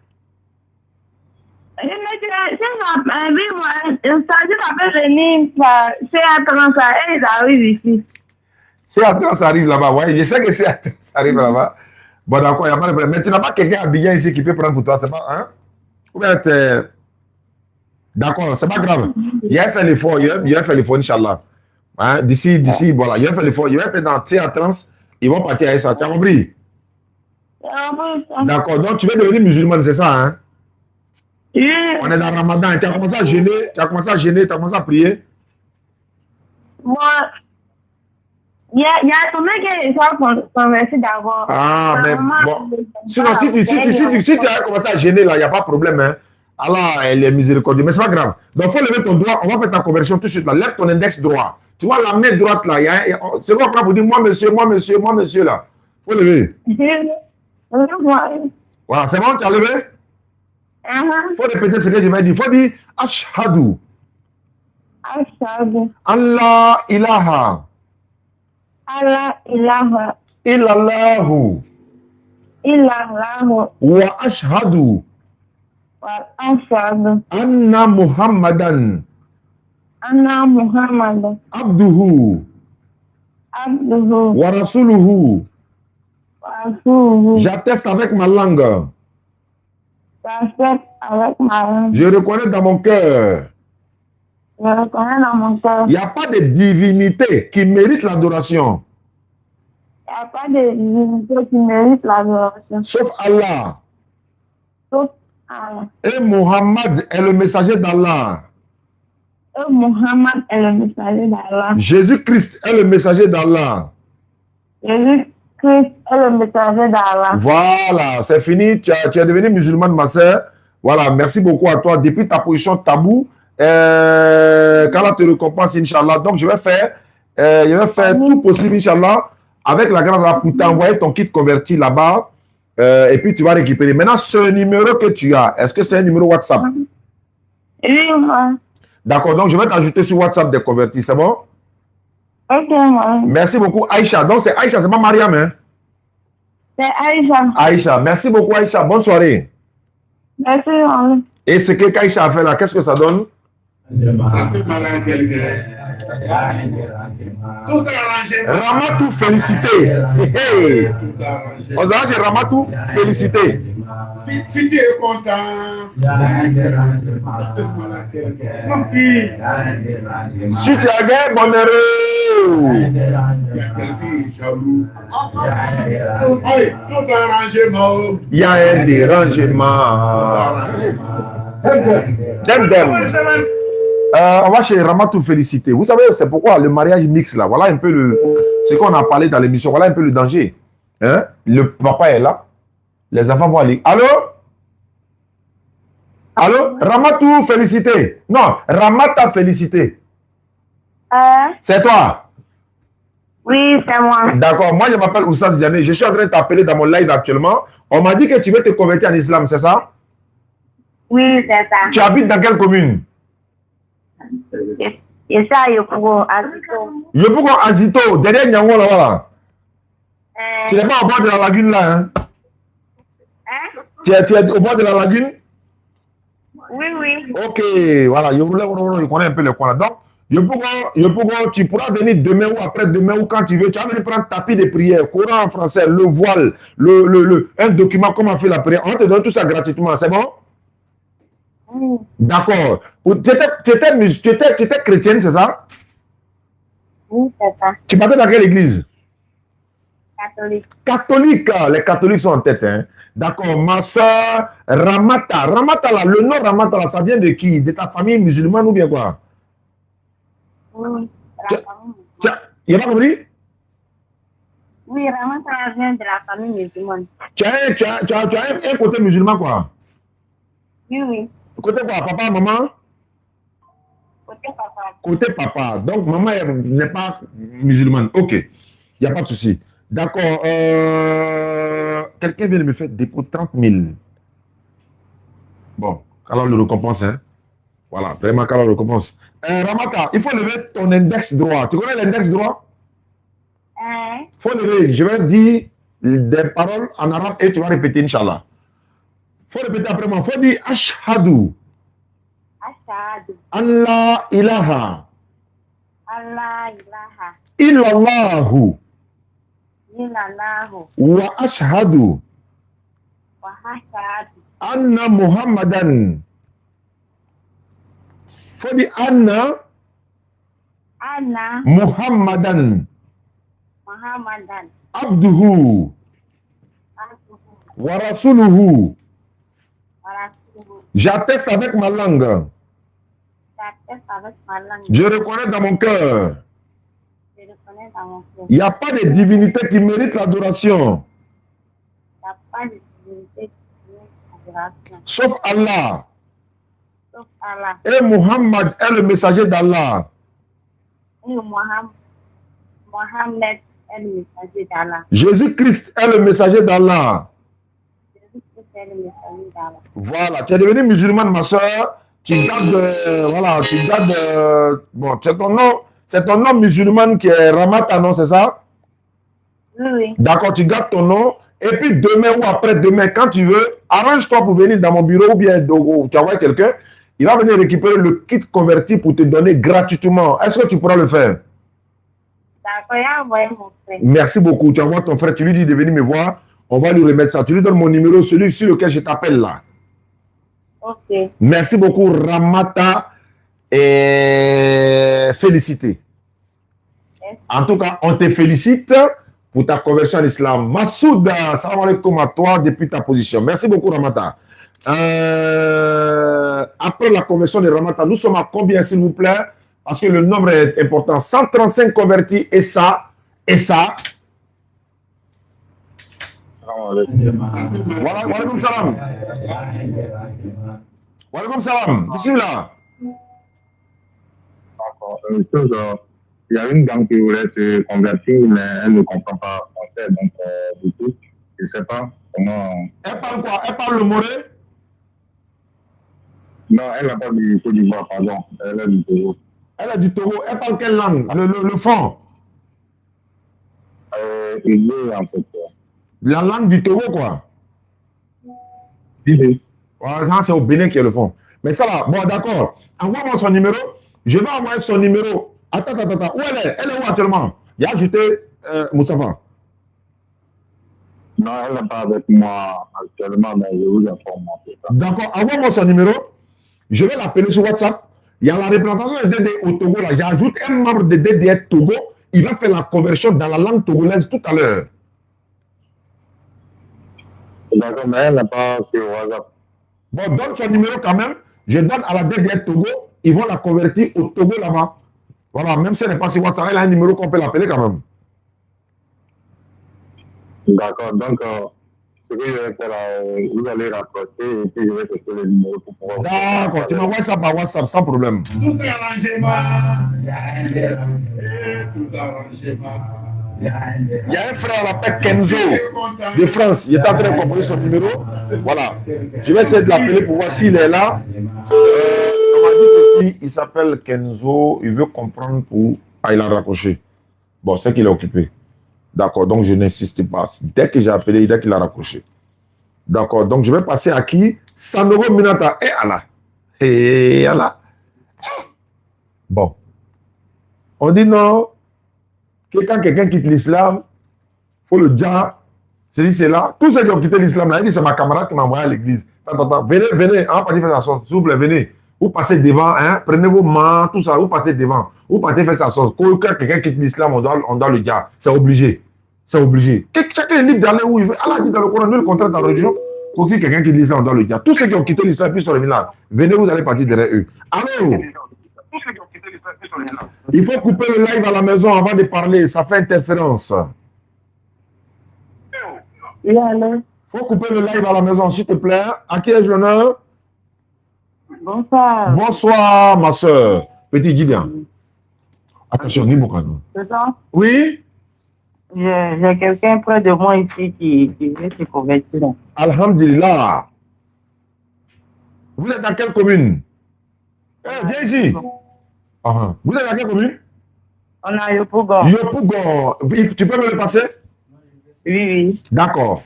C'est à ça arrive là-bas, ouais. Je sais que c'est à ça arrive là-bas. Bon, d'accord, il n'y a pas de problème. Mais tu n'as pas quelqu'un à Abidjan ici qui peut prendre pour toi, c'est pas, hein? Ou bien d'accord, c'est pas grave. Il a fait l'effort, Inch'Allah. Hein? D'ici, voilà, il a fait l'effort. Il va faire dans tes trans, ils vont partir avec ça. Tu as compris? D'accord, donc tu veux devenir musulmane, c'est ça, hein? Oui. On est dans Ramadan, tu as commencé à gêner, tu as commencé à prier? Moi, il y a ton mec qui est conversé d'abord. Ah, mais bon. Sinon, si tu as commencé à gêner, là, il n'y a pas de problème, hein? Allah, elle est miséricordieuse, mais c'est pas grave. Donc, il faut lever ton doigt, on va faire ta conversion tout de suite, là. Lève ton index droit. Tu vois la main droite, là, c'est quoi pour dire, moi, monsieur, là. Il faut lever. Voilà, c'est bon, tu as levé? Il faut répéter ce que je vais dire. Il faut dire Ashhadu. Ashhadu. Allah ilaha. Allah ilaha. Illallahu. Illallahu. Wa ashhadu. Wa ashhadu. Anna Muhammadan. Anna Muhammadan. Abduhu. Abduhu. Wa rasuluhu. Wa rasuluhu. J'atteste avec ma langue. Avec ma langue. Je reconnais dans mon cœur. Je reconnais dans mon cœur. Il n'y a pas de divinité qui mérite l'adoration. Il n'y a pas de divinité qui mérite l'adoration. Sauf Allah. Sauf Allah. Et Muhammad est le messager d'Allah. Et Muhammad est le messager d'Allah. Jésus-Christ est le messager d'Allah. Jésus-Christ est le messager d'Allah. Voilà, c'est fini. Tu es devenu musulmane, ma soeur. Voilà, merci beaucoup à toi. Depuis ta position tabou, qu'Allah te récompense, Inch'Allah. Donc, je vais faire tout possible, Inch'Allah, avec la grâce d'Allah pour t'envoyer ton kit converti là-bas. Et puis, tu vas récupérer. Maintenant, ce numéro que tu as, est-ce que c'est un numéro WhatsApp? Oui, moi. D'accord, donc je vais t'ajouter sur WhatsApp des convertis, c'est bon? Ok, moi. Merci beaucoup, Aïcha. Donc, c'est Aïcha, c'est pas Mariam, hein? C'est Aïcha. Aïcha, merci beaucoup, Aïcha. Bonne soirée. Merci, moi. Et ce que Aïcha a fait là, qu'est-ce que ça donne? Ça fait mal à quelqu'un. Tout arrangé. Ramatou, félicité. Hey. Aux âges, Ramatou, félicité. Si tu es content, ça fait mal à quelqu'un. Si tu as gagné, bon heureux. Il y a quelqu'un qui est jaloux. Allez, tout arrangement. Il y a un dérangement. Dem. On va chez Ramatou féliciter. Vous savez, c'est pourquoi le mariage mixte là, voilà un peu ce qu'on a parlé dans l'émission, voilà un peu le danger. Hein? Le papa est là, les enfants vont aller. Allô? Allô? Ramatou, félicité. Non, Ramata, félicité. C'est toi? Oui, c'est moi. D'accord, moi je m'appelle Oussaz Diané. Je suis en train de t'appeler dans mon live actuellement. On m'a dit que tu veux te convertir en islam, c'est ça? Oui, c'est ça. Tu habites dans quelle commune? Et ça, Yopougon, Azito. Yopougon, Azito, derrière Nyango, là, voilà. Tu n'es pas au bord de la lagune, là, hein? Tu es au bord de la lagune? Oui, oui. Ok, voilà, je connais un peu le coin là. Donc, Yopougon, tu pourras venir demain ou après-demain ou quand tu veux. Tu vas venir prendre tapis de prière, Coran en français, le voile, un document, comment on fait la prière. On te donne tout ça gratuitement, c'est bon? D'accord. Tu étais chrétienne, c'est ça? Oui, c'est ça. Tu partais dans quelle église? Catholique. Catholique, les catholiques sont en tête. Hein? D'accord, ma soeur Ramata. Ramata, là, le nom Ramata, là, ça vient de qui? De ta famille musulmane ou bien quoi? Oui, il a pas compris? Oui, Ramata vient de la famille musulmane. Tu as un côté musulman, quoi? Oui, oui. Côté quoi? Papa, maman? Côté papa. Côté papa. Donc, maman n'est pas musulmane. Ok, il n'y a pas de souci. D'accord. Quelqu'un vient de me faire dépôt 30 000. Bon, alors le récompense, hein? Voilà, vraiment, alors le récompense. Ramata, il faut lever ton index droit. Tu connais l'index droit? Il faut lever. Je vais dire des paroles en arabe et tu vas répéter, Inch'Allah. Il faut répéter après moi. Il faut dire Ashhadu. Ashhadu. Allah ilaha. Allah ilaha. Illallahu. Illallahu. Wa ashhadu. Wa ashhadu. Anna Muhammadan. Faut dire Anna. Anna. Muhammadan. Muhammadan. Abduhu. Wa rasuluhu. J'atteste avec ma langue. Je reconnais dans mon cœur. Il n'y a pas de divinité qui mérite l'adoration. Sauf Allah. Et Muhammad est le messager d'Allah. Mohammed est le messager d'Allah. Jésus-Christ est le messager d'Allah. Voilà, tu es devenu musulmane, ma soeur. Tu gardes, voilà, tu gardes, bon, c'est ton nom musulman qui est Ramata, non, c'est ça? Oui. D'accord, tu gardes ton nom. Et puis demain ou après-demain, quand tu veux, arrange-toi pour venir dans mon bureau ou bien tu envoies quelqu'un. Il va venir récupérer le kit converti pour te donner gratuitement. Est-ce que tu pourras le faire? D'accord, il a envoyé mon frère. Merci beaucoup. Tu envoies ton frère, tu lui dis de venir me voir. On va lui remettre ça. Tu lui donnes mon numéro, celui sur lequel je t'appelle là. Ok. Merci beaucoup, Ramata. Et félicité. En tout cas, on te félicite pour ta conversion à l'islam. Massoud, salam alaikum à toi depuis ta position. Merci beaucoup, Ramata. Après la conversion de Ramata, nous sommes à combien, s'il vous plaît? Parce que le nombre est important. 135 convertis et ça, et ça. Voilà, walaikum salam. Walaikum salam. Bismillah. Il y a une dame qui voulait se convertir, mais elle ne comprend pas français, donc du coup, je ne sais pas comment... Elle parle quoi? Elle parle le moré? Non, elle n'a pas du Côte d'Ivoire, pardon. Elle est du Togo. Elle est du Togo. Elle parle quelle langue? Le fond? Hébreu, en fait. La langue du Togo, quoi? Oui. Voilà, c'est au Bénin qui est le fond. Mais ça va, bon, d'accord. Envoie-moi son numéro. Je vais envoyer son numéro. Attends. Où elle est? Elle est où actuellement? Il a ajouté Moustapha. Non, elle n'est pas avec moi actuellement, mais je vous informe. D'accord, envoie-moi son numéro. Je vais l'appeler sur WhatsApp. Il y a la représentation de DD au Togo, là. J'ajoute un membre de DDR Togo. Il va faire la conversion dans la langue togolaise tout à l'heure. D'accord, mais elle n'a pas sur WhatsApp. Bon, donne son numéro quand même. Je donne à la DDR Togo. Ils vont la convertir au Togo là-bas. Voilà, même si elle n'est pas sur WhatsApp, elle a un numéro qu'on peut l'appeler quand même. D'accord, donc Ce que je vais faire là, vous allez rapprocher et puis je vais chercher le numéro pour pouvoir... D'accord, tu m'envoies ça par WhatsApp sans problème. Tout arrangement. Tout arrangement. Il y a un frère à l'appel Kenzo de France. Il est en train de composer son numéro. Voilà. Je vais essayer de l'appeler pour voir s'il est là. On m'a dit ceci. Il s'appelle Kenzo. Il veut comprendre pour. Ah, il a raccroché. Bon, c'est qu'il est occupé. D'accord. Donc, je n'insiste pas. Dès que j'ai appelé, dès qu'il a raccroché. D'accord. Donc, je vais passer à qui? Sanoro Minata. Et Allah. Et Allah. Bon. On dit non. Que quand quelqu'un quitte l'islam, il faut le dire, c'est là. Tous ceux qui ont quitté l'islam, il dit c'est ma camarade qui m'a envoyé à l'église. Venez, on va partir faire sa sauce. S'il vous plaît, venez. Vous passez devant, hein, prenez vos mains, tout ça, vous passez devant. Vous partez faire sa sauce. Quand quelqu'un quitte l'islam, on doit le dire. C'est obligé. C'est obligé. Chacun est libre d'aller où il veut. Allah dit dans le Coran, nous le contraire dans la religion. Quand quelqu'un quitte l'islam, on doit le dire. Tous ceux qui ont quitté l'islam, puis sont revenus là. Venez, vous allez partir derrière eux. Allô? Il faut couper le live à la maison avant de parler, ça fait interférence. Il faut couper le live à la maison, s'il te plaît. À qui ai-je l'honneur? Bonsoir. Bonsoir, ma soeur. Petit Gideon. Attention, dis mon cadeau. C'est ça? Oui? J'ai quelqu'un près de moi ici qui veut se convertir. Alhamdulillah. Vous êtes dans quelle commune? Viens ici. Vous êtes dans quelle commune? On a Yopougon. Yopougon. Tu peux me le passer? Oui. D'accord.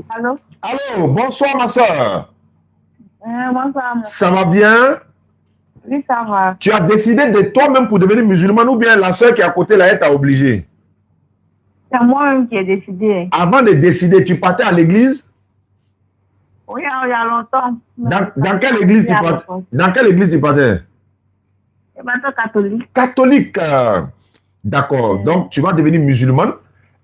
Allô? Allô, bonsoir ma soeur. Bonsoir. Ça va bien? Oui, ça va. Tu as décidé de toi-même pour devenir musulman ou bien la soeur qui est à côté là, elle t'a obligé? C'est moi-même qui ai décidé. Avant de décider, tu partais à l'église? Oui, il y a longtemps. Dans quelle église tu partais? Dans quelle église tu partais? Catholique. Catholique. D'accord. Donc, tu vas devenir musulmane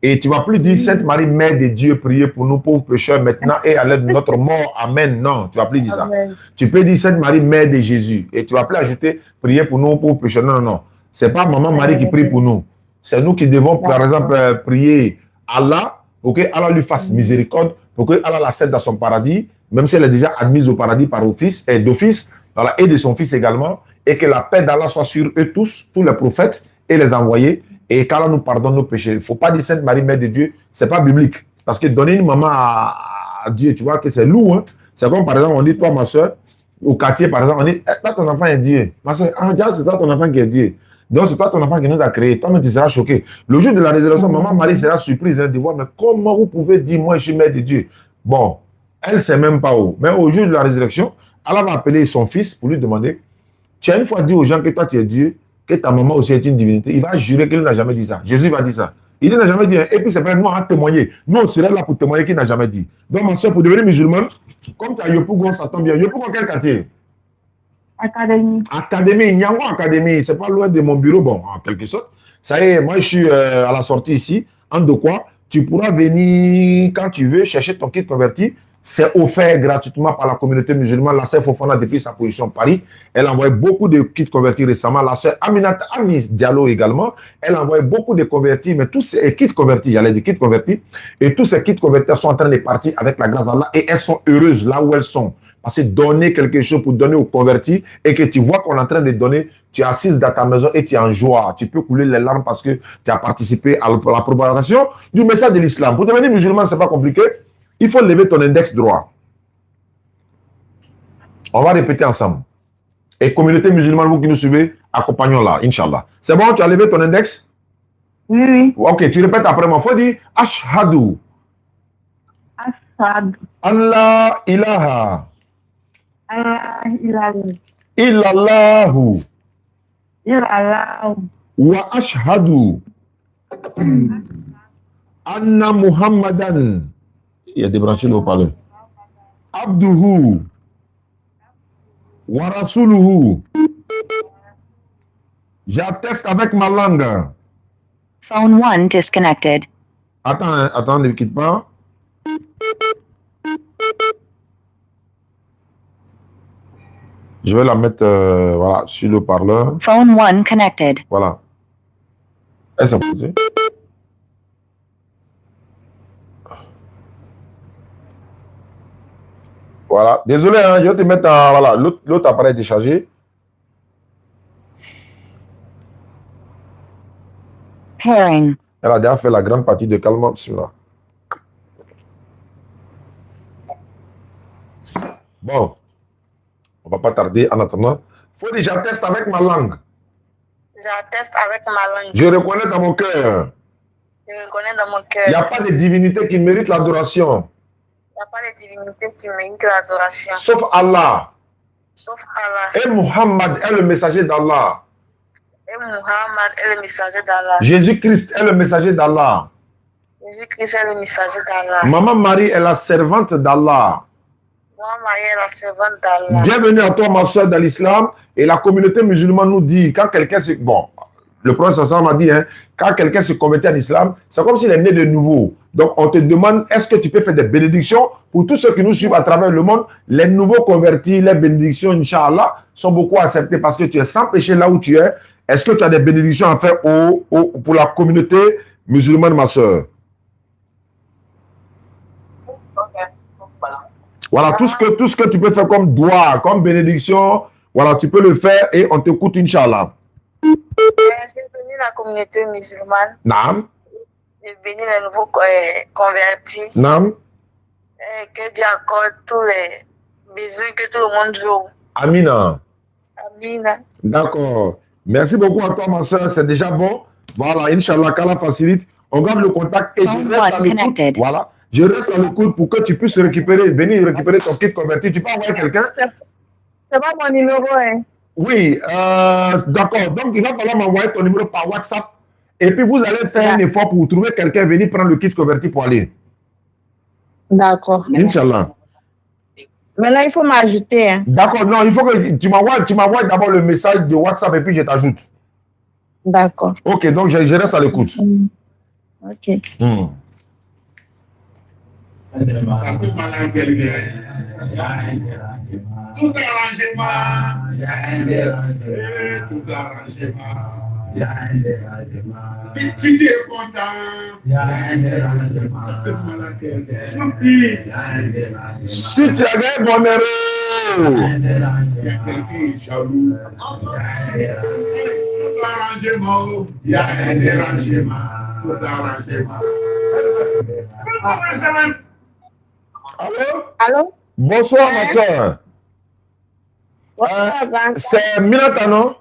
et tu ne vas plus dire Sainte Marie, Mère de Dieu, priez pour nous pauvres pécheurs maintenant et à l'aide de notre mort. Amen. Non, tu ne vas plus dire ça. Amen. Tu peux dire Sainte Marie, Mère de Jésus. Et tu ne vas plus ajouter priez pour nous pauvres pécheurs. Non, non, non. Ce n'est pas Maman Marie qui prie pour nous. C'est nous qui devons, par exemple, prier Allah pour que Allah lui fasse miséricorde, pour que Allah l'accepte dans son paradis, même si elle est déjà admise au paradis par office et d'office, voilà, et de son fils également, et que la paix d'Allah soit sur eux tous les prophètes et les envoyés, et qu'Allah nous pardonne nos péchés. Il ne faut pas dire Sainte Marie, Mère de Dieu, ce n'est pas biblique. Parce que donner une maman à Dieu, tu vois que c'est lourd. Hein? C'est comme par exemple, on dit, toi, ma soeur, au quartier, par exemple, on dit, toi, ton enfant est Dieu. Ma soeur, c'est toi ton enfant qui est Dieu. Donc, c'est toi ton enfant qui nous a créé. Toi-même, tu seras choqué. Le jour de la résurrection, maman Marie sera surprise hein, de voir, mais comment vous pouvez dire, moi, je suis Mère de Dieu? Bon, elle ne sait même pas où. Mais au jour de la résurrection, Allah va appeler son fils pour lui demander, tu as une fois dit aux gens que toi, tu es Dieu, que ta maman aussi est une divinité. Il va jurer qu'il n'a jamais dit ça. Jésus va dire ça. Il n'a jamais dit. Et puis, c'est vrai, nous, on a témoigné. Nous, on serait là pour témoigner qu'il n'a jamais dit. Donc, ma soeur, pour devenir musulmane, comme tu as Yopougon, ça tombe bien. Yopougon, quel quartier? Académie. Académie, Nyango Académie. C'est pas loin de mon bureau, bon, en quelque sorte. Ça y est, moi, je suis à la sortie ici. En de quoi, tu pourras venir quand tu veux chercher ton kit converti. C'est offert gratuitement par la communauté musulmane. La sœur Fofana, depuis sa position à Paris, elle a envoyé beaucoup de kits convertis récemment. La sœur Aminata Amis Diallo également, elle a envoyé beaucoup de convertis, mais tous ces kits convertis, j'allais dire kits convertis, et tous ces kits convertis sont en train de partir avec la grâce d'Allah et elles sont heureuses là où elles sont. Parce que donner quelque chose pour donner aux convertis et que tu vois qu'on est en train de donner, tu es assise dans ta maison et tu es en joie. Tu peux couler les larmes parce que tu as participé à la propagation du message de l'islam. Pour devenir musulman, ce n'est pas compliqué. Il faut lever ton index droit. On va répéter ensemble. Et communauté musulmane, vous qui nous suivez, accompagnons-la, Inch'Allah. C'est bon, tu as levé ton index? Oui. Ok, tu répètes après moi. Il faut dire Ashhadu. Ashhadu. Allah ilaha. Allah ilaha. Illallahu. Illallahu. Wa ashhadu. Anna Muhammadan. Il y a débranché le haut-parleur. Abduhu. Wa rasuluhu. J'atteste avec ma langue. Phone 1 disconnected. Attends, ne quitte pas. Je vais la mettre voilà, sur le parleur. Phone 1 connected. Voilà. Elle s'est posée. Voilà. Désolé, hein, je vais te mettre en... Voilà, l'autre appareil est déchargé. Pairing. Elle a déjà fait la grande partie de calmant. Bon. On va pas tarder en attendant. Faut dire, j'atteste avec ma langue. J'atteste avec ma langue. Je reconnais dans mon cœur. Je reconnais dans mon cœur. Il n'y a pas de divinité qui mérite l'adoration. Il n'y a pas de divinité qui mérite l'adoration. Sauf Allah. Sauf Allah. Et Muhammad est le messager d'Allah. Et Muhammad est le messager d'Allah. Jésus-Christ est le messager d'Allah. Jésus-Christ est le messager d'Allah. Maman Marie est la servante d'Allah. Maman Marie est la servante d'Allah. Bienvenue à toi, ma soeur, dans l'islam. Et la communauté musulmane nous dit, quand quelqu'un se... Bon, le prophète m'a dit, hein, quand quelqu'un se convertit en islam, c'est comme s'il est né de nouveau. Donc, on te demande, est-ce que tu peux faire des bénédictions pour tous ceux qui nous suivent à travers le monde? Les nouveaux convertis, les bénédictions, Inch'Allah, sont beaucoup acceptées parce que tu es sans péché là où tu es. Est-ce que tu as des bénédictions à faire pour la communauté musulmane, ma soeur? Voilà, tout ce que tu peux faire comme doigt, comme bénédiction, voilà, tu peux le faire et on t'écoute, Inch'Allah. J'ai béni la communauté musulmane. Naam. J'ai béni les nouveaux convertis. Naam. Que Dieu accorde tous les besoins que tout le monde joue. Amina. Amina. D'accord. Merci beaucoup à toi, ma soeur. C'est déjà bon. Voilà, Inch'Allah, qu'Allah facilite. On garde le contact et je reste à l'écoute. Voilà. Je reste à l'écoute pour que tu puisses récupérer, venir récupérer ton kit converti. Tu peux envoyer quelqu'un? C'est pas mon numéro, hein? Oui, d'accord. Donc, il va falloir m'envoyer ton numéro par WhatsApp. Et puis, vous allez faire un effort pour trouver quelqu'un, venir prendre le kit converti pour aller. D'accord. Inch'Allah. Maintenant, il faut m'ajouter. Hein. D'accord. Non, il faut que tu m'envoies d'abord le message de WhatsApp et puis je t'ajoute. D'accord. Ok, donc je reste à l'écoute. Ok. Ça fait mal à quelqu'un. Tout arrangement. Tout arrangement. Si tu es content, ça fait mal à quelqu'un. Si tu as gagné bon heureux, il y a quelqu'un qui est jaloux. Tout arrangement, il y a un dérangement. Tout arrangement. Allô? Allô? Bonsoir, ma soeur. C'est Minata, non?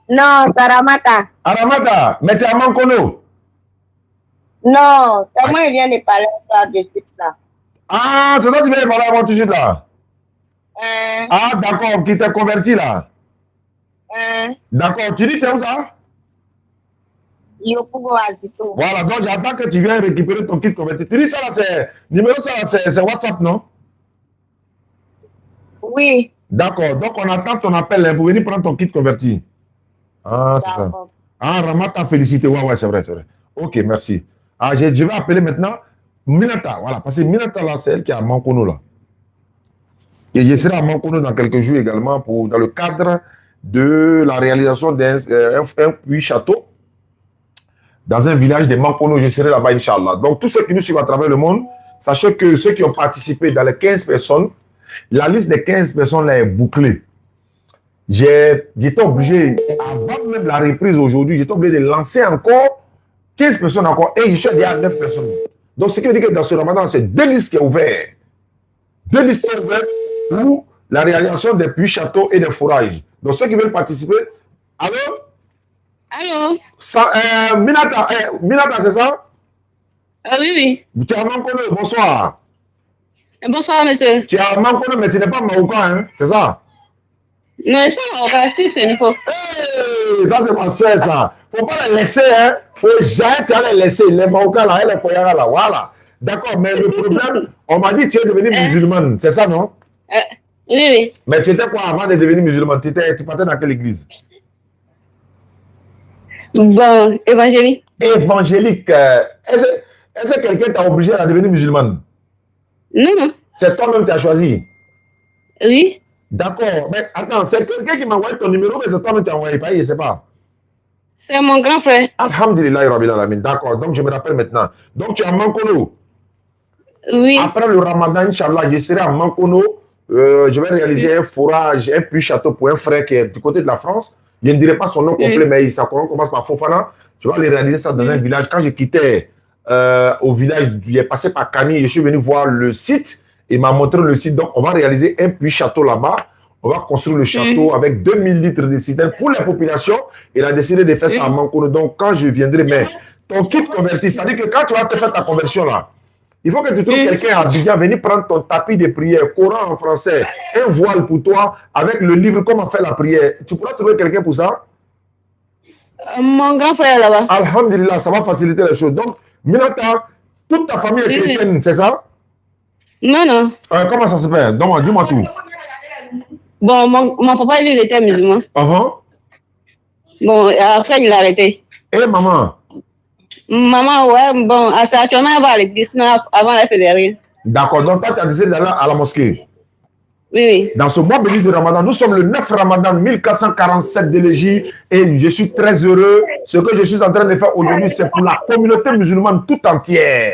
Non, c'est Aramata. Aramata, mais tu es à Mankono? Non, c'est moi qui viens de parler à toi de suite là. Ah, c'est toi qui viens de parler à moi tout de suite là? Ah, d'accord, qui t'a converti là? D'accord, tu dis tu es où ça? Voilà, donc j'attends que tu viennes récupérer ton kit converti. Tu dis ça là, c'est numéro ça là, c'est WhatsApp, non? Oui. D'accord, donc on attend ton appel hein, pour venir prendre ton kit converti. Ah, c'est ça. Ah, Ramat t'a félicité. Ouais, c'est vrai, c'est vrai. Ok, merci. Ah, je vais appeler maintenant Minata. Voilà, parce que Minata là, c'est elle qui est à Mankono là. Et je serai à Mankono dans quelques jours également dans le cadre de la réalisation d'un puits château. Dans un village de Mankono, je serai là-bas, Inch'Allah. Donc, tous ceux qui nous suivent à travers le monde, sachez que ceux qui ont participé dans les 15 personnes, la liste des 15 personnes là est bouclée. J'étais obligé, avant même la reprise aujourd'hui, j'étais obligé de lancer encore 15 personnes encore et je suis déjà à 9 personnes. Donc, ce qui veut dire que dans ce ramadan, c'est 2 listes qui sont ouvertes. 2 listes qui sont ouvertes pour la réalisation des puits châteaux et des fourrages. Donc, ceux qui veulent participer, allô? Allô? Minata, c'est ça? Oui. Tu es à Mankono, bonsoir. Bonsoir, monsieur. Tu es à Mankono, mais tu n'es pas marocain, hein? C'est ça? Non, je suis pas marocain, c'est une fois. Hey, ça, c'est ma soeur, ça. Faut pas la laisser, hein? Faut jamais les laisser. Les marocains, là, et les Koyara, là, voilà. D'accord, mais le problème, on m'a dit que tu es devenue musulmane, c'est ça, non? Oui. Mais tu étais quoi avant de devenir musulmane? Tu partais dans quelle église? Bon, évangélique. Évangélique. Est-ce que quelqu'un t'a obligé à devenir musulmane? Non. C'est toi-même qui as choisi? Oui. D'accord. Mais attends, c'est quelqu'un qui m'a envoyé ton numéro, mais c'est toi-même qui as envoyé, pas, je ne sais pas. C'est mon grand frère. Alhamdulillah, Rabbil Alamin. D'accord, donc je me rappelle maintenant. Donc tu es à Mankono? Oui. Après le ramadan, Inch'Allah, je serai à Mankono. Je vais réaliser un forage, un puits château pour un frère qui est du côté de la France. Je ne dirai pas son nom complet, mais ça commence par Fofana. Je vais aller réaliser ça dans un village. Quand je quittais au village, j'ai passé par Kani, je suis venu voir le site. Il m'a montré le site. Donc, on va réaliser un puits château là-bas. On va construire le château avec 2000 litres de citerne pour la population. Il a décidé de faire ça à Mankono. Donc, quand je viendrai, mais ton kit converti, c'est-à-dire que quand tu vas te faire ta conversion là, il faut que tu trouves quelqu'un à Abidjan, venir prendre ton tapis de prière, Coran en français, un voile pour toi, avec le livre Comment faire la prière. Tu pourras trouver quelqu'un pour ça? Mon grand frère là-bas. Alhamdulillah, ça va faciliter les choses. Donc, Minata, toute ta famille est chrétienne, c'est ça? Non. Comment ça se fait? Donc, dis-moi tout. Bon, mon papa, lui, il était musulman. Bon, après, il a arrêté. Et maman? Maman, ouais, bon, actuellement, elle va à l'église, sinon avant, elle faisait rien. D'accord, donc toi, tu as décidé d'aller à la mosquée? Oui. Dans ce mois béni de Ramadan, nous sommes le 9 Ramadan 1447 de l'Égypte et je suis très heureux. Ce que je suis en train de faire aujourd'hui, c'est pour la communauté musulmane tout entière.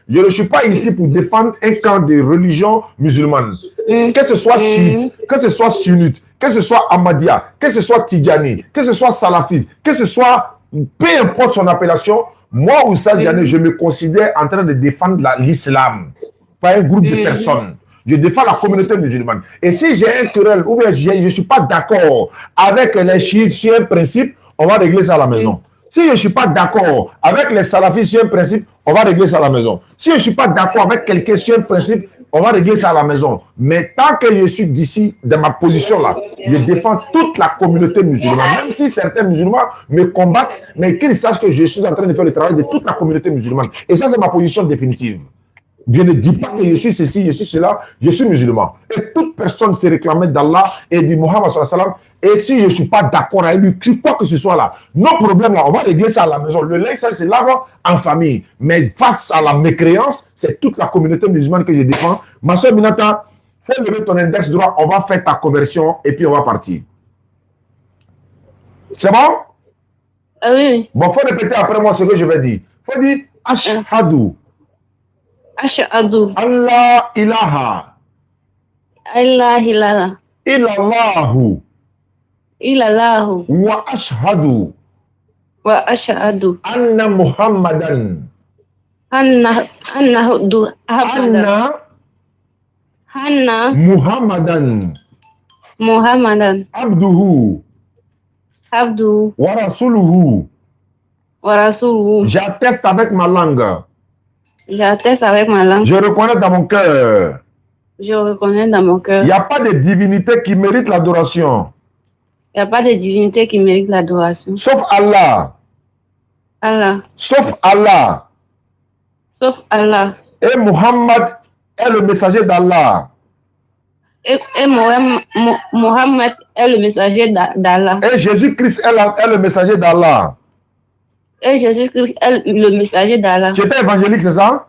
Je ne suis pas ici pour défendre un camp de religion musulmane. Que ce soit chiite, que ce soit sunnite, que ce soit Ahmadiyya, que ce soit Tidjani, que ce soit salafiste, que ce soit, peu importe son appellation, moi, Oussad Diané, je me considère en train de défendre l'islam, pas un groupe de personnes. Je défends la communauté musulmane. Et si j'ai un querelle, ou bien je ne suis pas d'accord avec les chiites sur un principe, on va régler ça à la maison. Si je ne suis pas d'accord avec les salafistes sur un principe, on va régler ça à la maison. Si je ne suis pas d'accord avec quelqu'un sur un principe, on va régler ça à la maison. Mais tant que je suis d'ici, dans ma position là, je défends toute la communauté musulmane. Même si certains musulmans me combattent, mais qu'ils sachent que je suis en train de faire le travail de toute la communauté musulmane. Et ça, c'est ma position définitive. Je ne dis pas que je suis ceci, je suis cela, je suis musulman. Et toute personne se réclamait d'Allah et du Muhammad sallallahu alayhi wa sallam. Et si je ne suis pas d'accord avec lui, quoi que ce soit là, nos problèmes là, on va régler ça à la maison. Le linge, ça, c'est là en famille. Mais face à la mécréance, c'est toute la communauté musulmane que je défends. Ma soeur Minata, fais lever ton index droit, on va faire ta conversion et puis on va partir. C'est bon? Oui. Bon, il faut répéter après moi ce que je vais dire. Il faut dire Ashhadu. Ashhadu. Allah ilaha. Allah ilaha. Illallahu. Illallahu. Wa ashhadu. Wa ashhadu. Anna Muhammadan. Anna Muhammadan. Abduhu. Wa rasuluhu. J'atteste avec ma langue. J'atteste avec ma langue. Je reconnais dans mon cœur. Je reconnais dans mon cœur. Il n'y a pas de divinité qui mérite l'adoration. Il n'y a pas de divinité qui mérite l'adoration. Sauf Allah. Sauf Allah. Sauf Allah. Et Muhammad est le messager d'Allah. Et Muhammad est le messager d'Allah. Et Jésus-Christ est le messager d'Allah. Et Jésus-Christ est le messager d'Allah. Tu étais évangélique, c'est ça?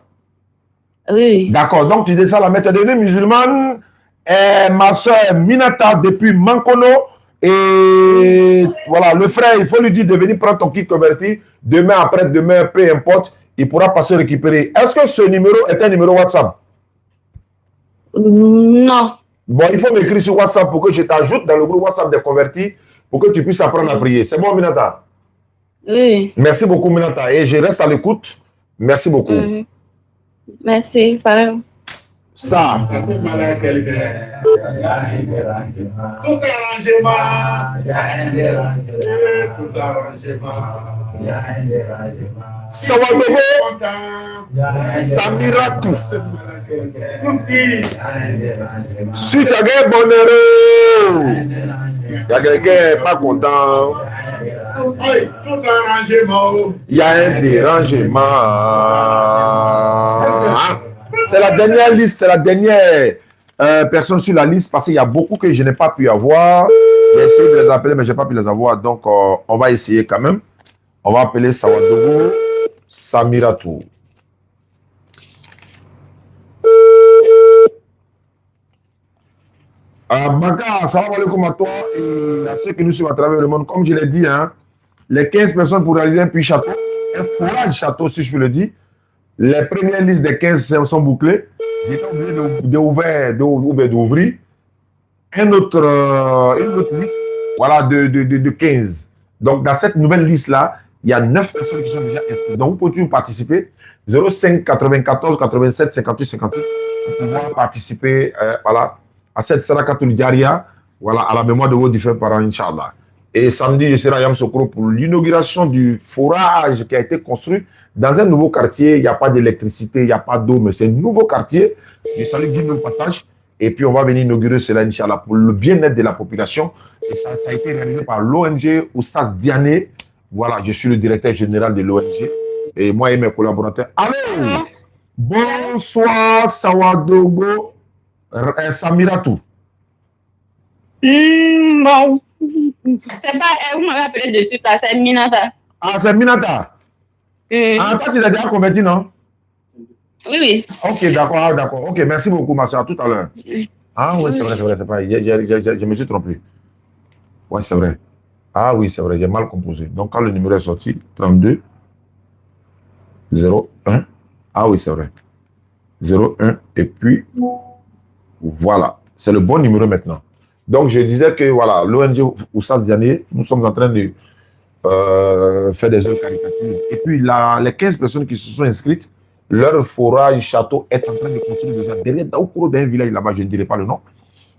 Oui. D'accord, donc tu es ça, tu es devenue musulmane. Et ma soeur Minata depuis Mankono. Et voilà, le frère, il faut lui dire de venir prendre ton kit converti. Demain, après-demain, peu importe, il pourra passer récupérer. Est-ce que ce numéro est un numéro WhatsApp? Non. Bon, il faut m'écrire sur WhatsApp pour que je t'ajoute dans le groupe WhatsApp des convertis pour que tu puisses apprendre à prier. C'est bon, Minata? Oui. Merci beaucoup, Minata. Et je reste à l'écoute. Merci beaucoup. Merci, pareil. Ça. Sawadobo Samiratu. Si tu as gagné bonheur, il y a quelqu'un pas content. Il y a un dérangement. C'est la dernière liste, c'est la dernière personne sur la liste parce qu'il y a beaucoup que je n'ai pas pu avoir. J'ai essayé de les appeler, mais je n'ai pas pu les avoir. Donc, on va essayer quand même. On va appeler Sawadogo Samiratu. Baka, salam alaikum à toi et à ceux qui nous suivent à travers le monde. Comme je l'ai dit, hein, les 15 personnes pour réaliser un puits château, un forage château, si je peux le dire. Les premières listes des 15 sont bouclées. J'étais obligé d'ouvrir une autre liste, voilà, de 15. Donc, dans cette nouvelle liste-là, il y a 9 personnes qui sont déjà inscrites. Donc, vous pouvez toujours participer. 05 94 87 58 58 pour pouvoir participer voilà, à cette Sarakatul Diaria, voilà, à la mémoire de vos différents parents, Inch'Allah. Et samedi, je serai à Yamsoukro pour l'inauguration du forage qui a été construit dans un nouveau quartier. Il n'y a pas d'électricité, il n'y a pas d'eau, mais c'est un nouveau quartier. Je salue Guy au passage. Et puis, on va venir inaugurer cela, Inch'Allah, pour le bien-être de la population. Et ça a été réalisé par l'ONG Oustaz Diané. Voilà, je suis le directeur général de l'ONG. Et moi et mes collaborateurs. Allô! Bonsoir, Sawadogo Samiratou. Bon, c'est pas elle, vous m'avez appelé dessus, ça, c'est Minata. Ah, c'est Minata? Ah, toi, tu l'as déjà converti, non? Oui, oui. Ok, d'accord, d'accord. Ok, merci beaucoup, ma soeur. À tout à l'heure. Ah, oui, c'est vrai, c'est pas. Je me suis trompé. Oui, c'est vrai. Ah, oui, c'est vrai, j'ai mal composé. Donc, quand le numéro est sorti, 32 01. Ah, oui, c'est vrai. 01, et puis, voilà. C'est le bon numéro maintenant. Donc, je disais que, voilà, l'ONG Oustaz Diané, nous sommes en train de faire des œuvres caritatives. Et puis, les 15 personnes qui se sont inscrites, leur forage château est en train de construire déjà derrière, au cours d'un village là-bas, je ne dirai pas le nom.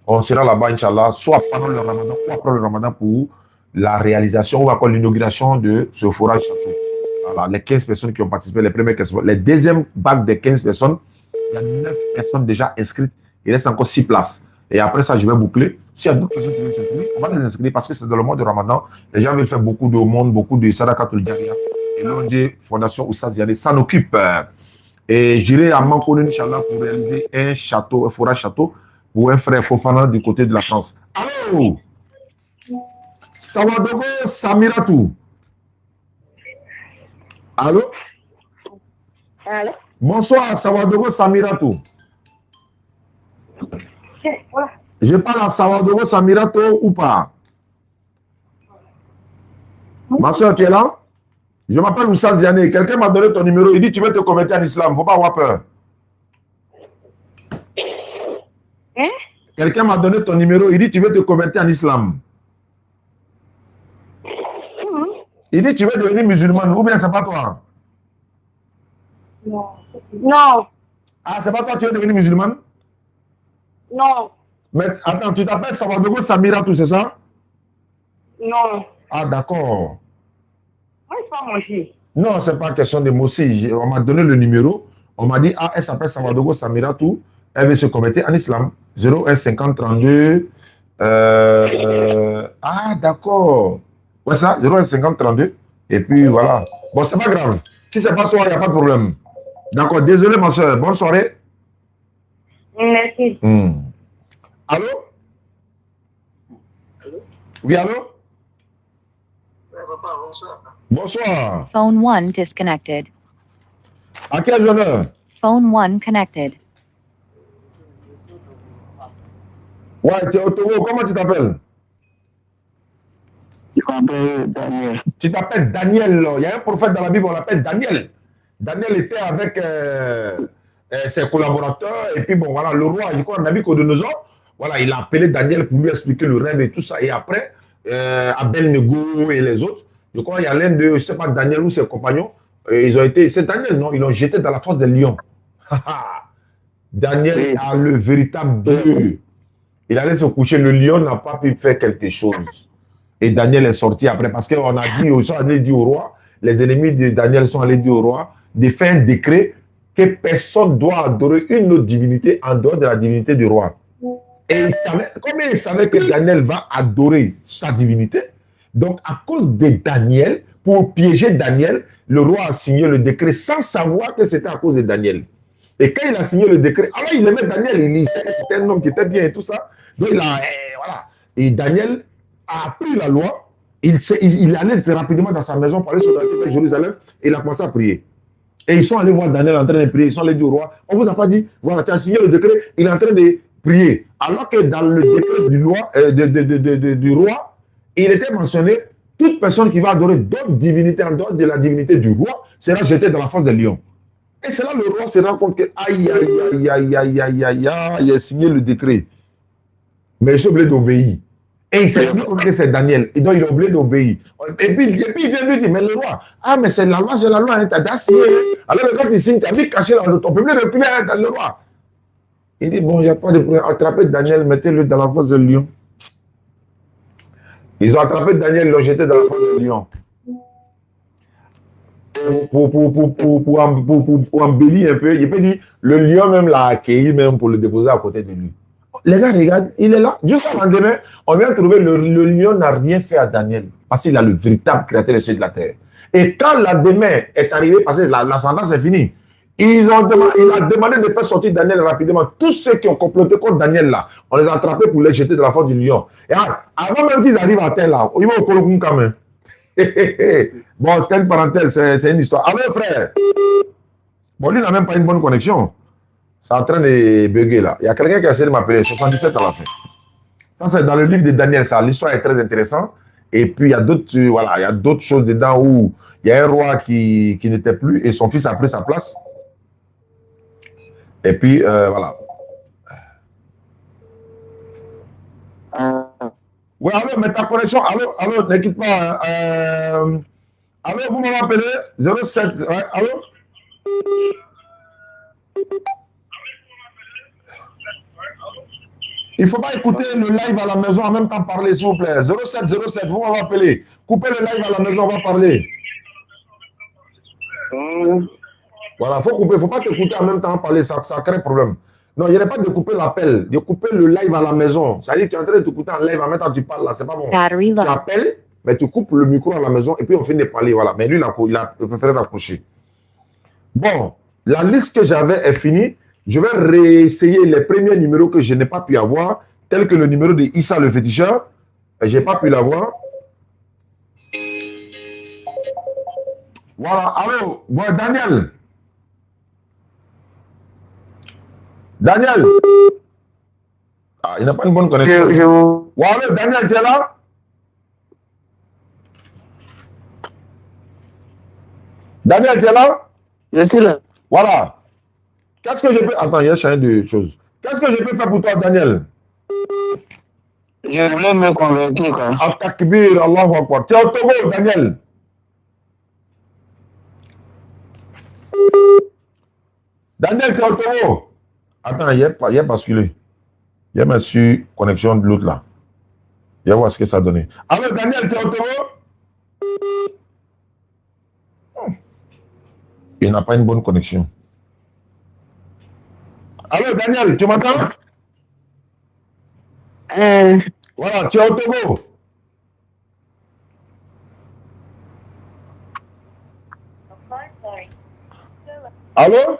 On sera là-bas, Inch'Allah, soit pendant le Ramadan ou après le Ramadan pour la réalisation ou encore l'inauguration de ce forage château. Voilà, les 15 personnes qui ont participé, les premières 15 personnes. Les deuxièmes bacs des 15 personnes, il y a 9 personnes déjà inscrites. Il reste encore 6 places. Et après ça, je vais boucler. S'il y a d'autres personnes qui veulent s'inscrire, on va les inscrire parce que c'est dans le mois de Ramadan. Les gens veulent faire beaucoup de monde, beaucoup de Sadakatul Diaria. Et l'ONG Fondation Oustaz Diané s'en occupe. Et j'irai à Mankoune, Inch'Allah, pour réaliser un château, un forage château pour un frère Fofana du côté de la France. Allô? Sawadogo Samiratou. Allô? Allô? Bonsoir, Sawadogo Samiratou. Je parle à Sawadogo Samiratou ou pas? Ma soeur, tu es là? Je m'appelle Oustaz Diané. Quelqu'un m'a donné ton numéro. Il dit tu veux te convertir en islam. Il ne faut pas avoir peur. Hein? Quelqu'un m'a donné ton numéro. Il dit tu veux te convertir en islam. Il dit tu veux devenir musulmane. Ou bien c'est pas toi? Non. Non. Ah, c'est pas toi qui veux devenir musulmane? Non. Mais attends, tu t'appelles Sawadogo Samiratou, c'est ça? Non. Ah, d'accord. Moi, c'est pas mon fils. Non, c'est pas question de moi aussi. On m'a donné le numéro. On m'a dit, ah, elle s'appelle Sawadogo Samiratou. Elle veut se convertir en islam. 01 50 32. Ah, d'accord. Ouais, ça, 01 50 32. Et puis, voilà. Bon, c'est pas grave. Si c'est pas toi, il n'y a pas de problème. D'accord. Désolé, ma soeur. Bonne soirée. Merci. Allô? Oui, allô? Bonsoir. Phone 1 disconnected. À quel honneur? Phone 1 connected. Ouais, tu es au Togo. Comment tu t'appelles? Je m'appelle Daniel. Tu t'appelles Daniel. Il y a un prophète dans la Bible, on l'appelle Daniel. Daniel était avec ses collaborateurs. Et puis, bon, voilà, le roi, je crois, Nabucodonosor, voilà, il a appelé Daniel pour lui expliquer le rêve et tout ça. Et après, Abel-Nego et les autres, je crois qu'il y a l'un de, je ne sais pas, Daniel ou ses compagnons, ils ont été, c'est Daniel, non? Ils l'ont jeté dans la fosse des lions. Daniel a le véritable Dieu. Il allait se coucher, le lion n'a pas pu faire quelque chose. Et Daniel est sorti après, parce qu'on a dit, ils sont allés dire au roi, les ennemis de Daniel sont allés dire au roi, de faire un décret que personne doit adorer une autre divinité en dehors de la divinité du roi. Et il savait, comme il savait que Daniel va adorer sa divinité, donc à cause de Daniel, pour piéger Daniel, le roi a signé le décret sans savoir que c'était à cause de Daniel. Et quand il a signé le décret, alors il aimait Daniel, il c'était un homme qui était bien et tout ça. Donc il a, voilà. Et Daniel a appris la loi, il allait rapidement dans sa maison pour aller sur la terre de Jérusalem et il a commencé à prier. Et ils sont allés voir Daniel en train de prier, ils sont allés dire au roi, on vous a pas dit, voilà, tu as signé le décret, il est en train de prier. Alors que dans le décret du roi, il était mentionné, toute personne qui va adorer d'autres divinités en dehors de la divinité du roi sera jetée dans la fosse des lions. Et c'est là le roi se rend compte que, aïe, aïe, aïe, aïe, aïe, aïe, aïe, aïe, il a signé le décret. Mais je suis obligé d'obéir. Et il s'est rendu compte que c'est Daniel. Et donc, il est obligé d'obéir. Et puis, il vient lui dire, mais le roi, ah, mais c'est la loi, hein, t'as signé. Alors, quand il signe, t'as vu caché là, on peut plus reculer, hein, le roi. Il dit, bon, il n'y a pas de problème. Attrapez Daniel, mettez-le dans la fosse de lion. Ils ont attrapé Daniel, ils l'ont jeté dans la fosse de lion. Pour embellir un peu, il peut dire, le lion même l'a accueilli même pour le déposer à côté de lui. Les gars, regarde, il est là. Jusqu'à lendemain, on vient de trouver le lion n'a rien fait à Daniel parce qu'il a le véritable créateur des cieux de la terre. Et quand la demain est arrivée, parce que la sentence est finie, il a demandé de faire sortir Daniel rapidement. Tous ceux qui ont comploté contre Daniel là, on les a attrapés pour les jeter dans la force du lion. Et avant même qu'ils arrivent à terre là, ils vont au Kolokun quand même. Bon, c'était une parenthèse, c'est une histoire. Alors frère, bon, lui n'a même pas une bonne connexion. C'est en train de bugger là. Il y a quelqu'un qui a essayé de m'appeler, 77 à la fin. Ça, c'est dans le livre de Daniel, ça. L'histoire est très intéressante. Et puis, il y a d'autres, voilà, il y a d'autres choses dedans où il y a un roi qui n'était plus et son fils a pris sa place. Et puis, voilà. Oui, allô, mais ta connexion, allô, ne quitte pas. Allô, vous m'avez appelé 07, ouais, allô? Il ne faut pas écouter le live à la maison en même temps parler, s'il vous plaît. 07, vous m'avez appelé. Coupez le live à la maison, on va parler. Voilà, il faut couper. Il ne faut pas t'écouter en même temps parler, ça crée problème. Non, il n'y a pas de couper l'appel, de couper le live à la maison. C'est-à-dire que tu es en train de t'écouter en live en même temps tu parles là, c'est pas bon. Tu appelles, mais tu coupes le micro à la maison et puis on finit de parler. Voilà. Mais lui, il a préféré raccrocher. Bon, la liste que j'avais est finie. Je vais réessayer les premiers numéros que je n'ai pas pu avoir, tels que le numéro de Issa le féticheur. Je n'ai pas pu l'avoir. Voilà. Allô, bon, Daniel. Daniel. Ah, il n'a pas une bonne connexion. Voilà, Daniel, tu es là? Daniel, tu es là? Je suis là. Voilà. Qu'est-ce que je peux... Attends, il y a changé de choses. Qu'est-ce que je peux faire pour toi, Daniel? Je voulais me convertir, quoi. Al-Takbir, Allahu Akbar. Tu es au Togo, Daniel? Daniel, tu es au Togo? Attends, il y a basculé. Il y a sur connexion de l'autre là. Il y a voir ce que ça a donné. Alors, Daniel, tu es au Togo? Il n'a pas une bonne connexion. Allô, Daniel, tu m'entends? Voilà, tu es au Togo. Allô?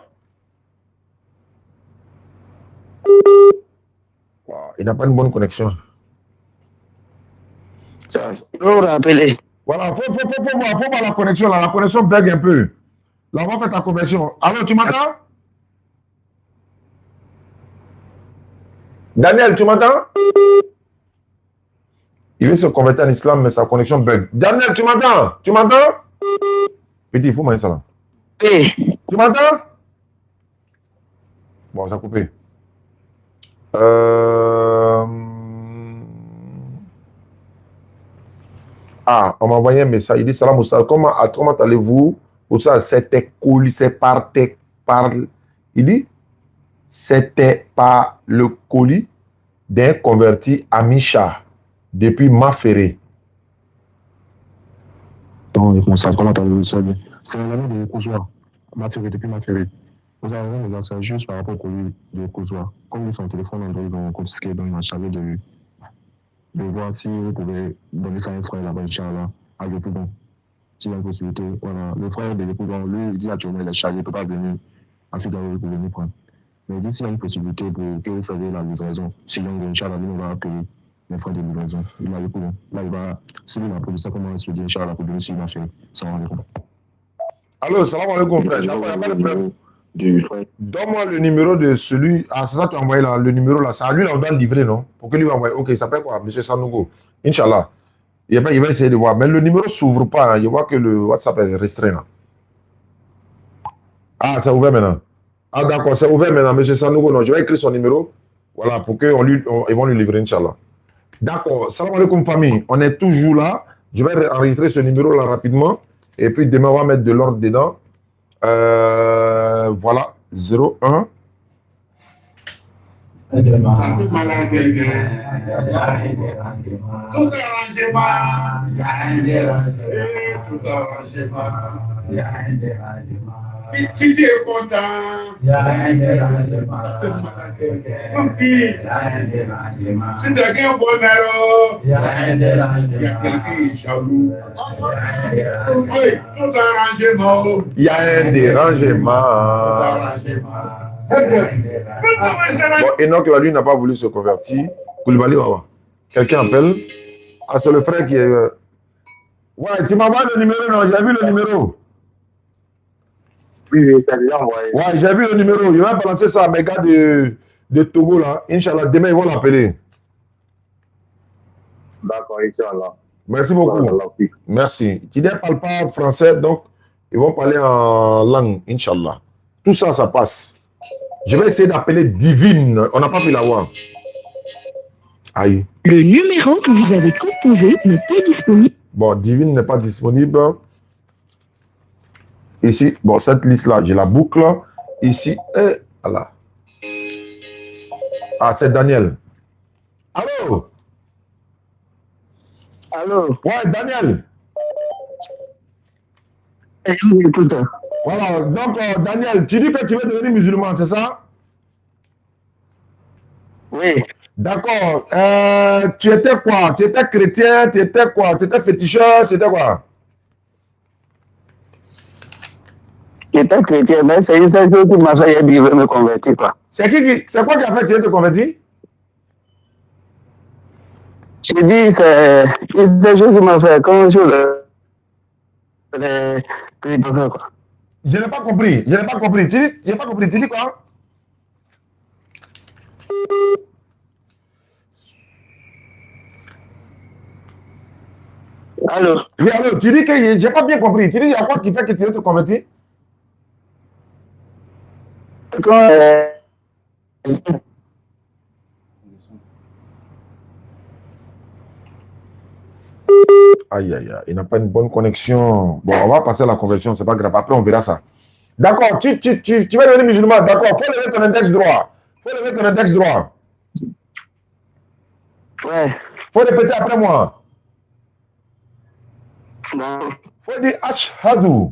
Wow, il n'a pas une bonne connexion. Il faut rappeler. Voilà, faut voir la connexion là. La connexion bug un peu. Là, on va faire ta conversion. Allô, tu m'entends? Daniel, tu m'entends? Il veut se convertir en islam, mais sa connexion bug. Daniel, tu m'entends? Tu m'entends? Petit, il faut manger ça là. Oui. Tu m'entends? Bon, ça a coupé. Ah, on m'a envoyé un message. Il dit Salam Oustaz, comment allez-vous? Pour ça, c'était colis, c'est par. Il dit c'était par le colis d'un converti à Micha depuis Maféré. Donc, comment allez-vous? C'est l'année de Kouzoua. Maféré, depuis Maféré. Nous avons des answers juste par rapport au colis de Kouzoua. Comme son téléphone Android, ils ont confisqué, donc il m'a chargé de voir si vous pouvez donner ça à un frère là-bas, Inch'Allah, à Yopougon. S'il y a une possibilité, voilà. Le frère de Yopougon, lui, il dit actuellement, il est chargé, il ne peut pas venir à Fidel pour venir prendre. Mais il dit s'il y a une possibilité pour que vous fassiez la livraison, si Yongo, Inch'Allah, lui, on va appeler les frères de livraison. Il a Yopougon. Là, il va, si lui, il a produit ça, comment est-ce qu'il dit, Inch'Allah, pour venir sur ma fille. Salam alaikum. Allô, salam alaikum, frère. Donne-moi le numéro de celui. Ah, c'est ça que tu as envoyé là, le numéro là. C'est à lui là, on doit le livrer, non? Pour que lui envoie. Ok, il s'appelle quoi? Monsieur Sanogo. Inch'Allah. Il va essayer de voir. Mais le numéro ne s'ouvre pas. Hein. Je vois que le WhatsApp est restreint là. Ah, c'est ouvert maintenant. Ah, d'accord, c'est ouvert maintenant, monsieur Sanogo. Non, je vais écrire son numéro. Voilà, pour qu'ils vont lui livrer, Inch'Allah. D'accord, salam alaikum famille. On est toujours là. Je vais enregistrer ce numéro là rapidement. Et puis demain, on va mettre de l'ordre dedans. Voilà, 01. Tout si tu es content, si tu as un bonheur, il y a quelqu'un qui est jaloux. Tout arrangement. Il y a un dérangement. Bon, Enoch, la lui, n'a pas voulu se convertir. Koulibaly, quelqu'un appelle. Ah, c'est le frère qui est. Ouais, tu m'envoies le numéro, non? J'ai vu le numéro. Oui, ça déjà envoyé. Ouais, j'ai vu le numéro. Je vais balancer ça à mes gars de Togo, là. Inch'Allah, demain, ils vont l'appeler. D'accord, Inch'Allah. Merci beaucoup. Merci. Tu ne parles pas français, donc ils vont parler en langue, Inch'Allah. Tout ça, ça passe. Je vais essayer d'appeler Divine. On n'a pas pu l'avoir. Aïe. Le numéro que vous avez composé n'est pas disponible. Bon, Divine n'est pas disponible. Ici, bon, cette liste-là, j'ai la boucle. Ici, et voilà. Ah, c'est Daniel. Allô? Allô? Ouais, Daniel. Écoute. Voilà, donc Daniel, tu dis que tu veux devenir musulman, c'est ça? Oui. D'accord. Tu étais quoi? Tu étais chrétien, tu étais quoi? Tu étais féticheur, tu étais quoi? J'étais chrétien, mais c'est une seule chose qui m'a fait dire de me convertir, quoi. C'est quoi qui a fait que tu te convertir? Je dis, c'est une seule chose qui m'a fait comme je le chrétien, quoi. Je n'ai pas compris. Je n'ai pas compris. Tu dis quoi? Allô? Oui, allô. Tu dis que je n'ai pas bien compris. Tu dis, il y a quoi qui fait que tu veux te convertir? Aïe, aïe, aïe. Il n'a pas une bonne connexion. Bon, on va passer à la conversion. C'est pas grave. Après, on verra ça. D'accord. Tu vas devenir musulman. D'accord. Il faut lever ton index droit. Ouais. Faut répéter après moi. Non. Faut dire Ashhadu.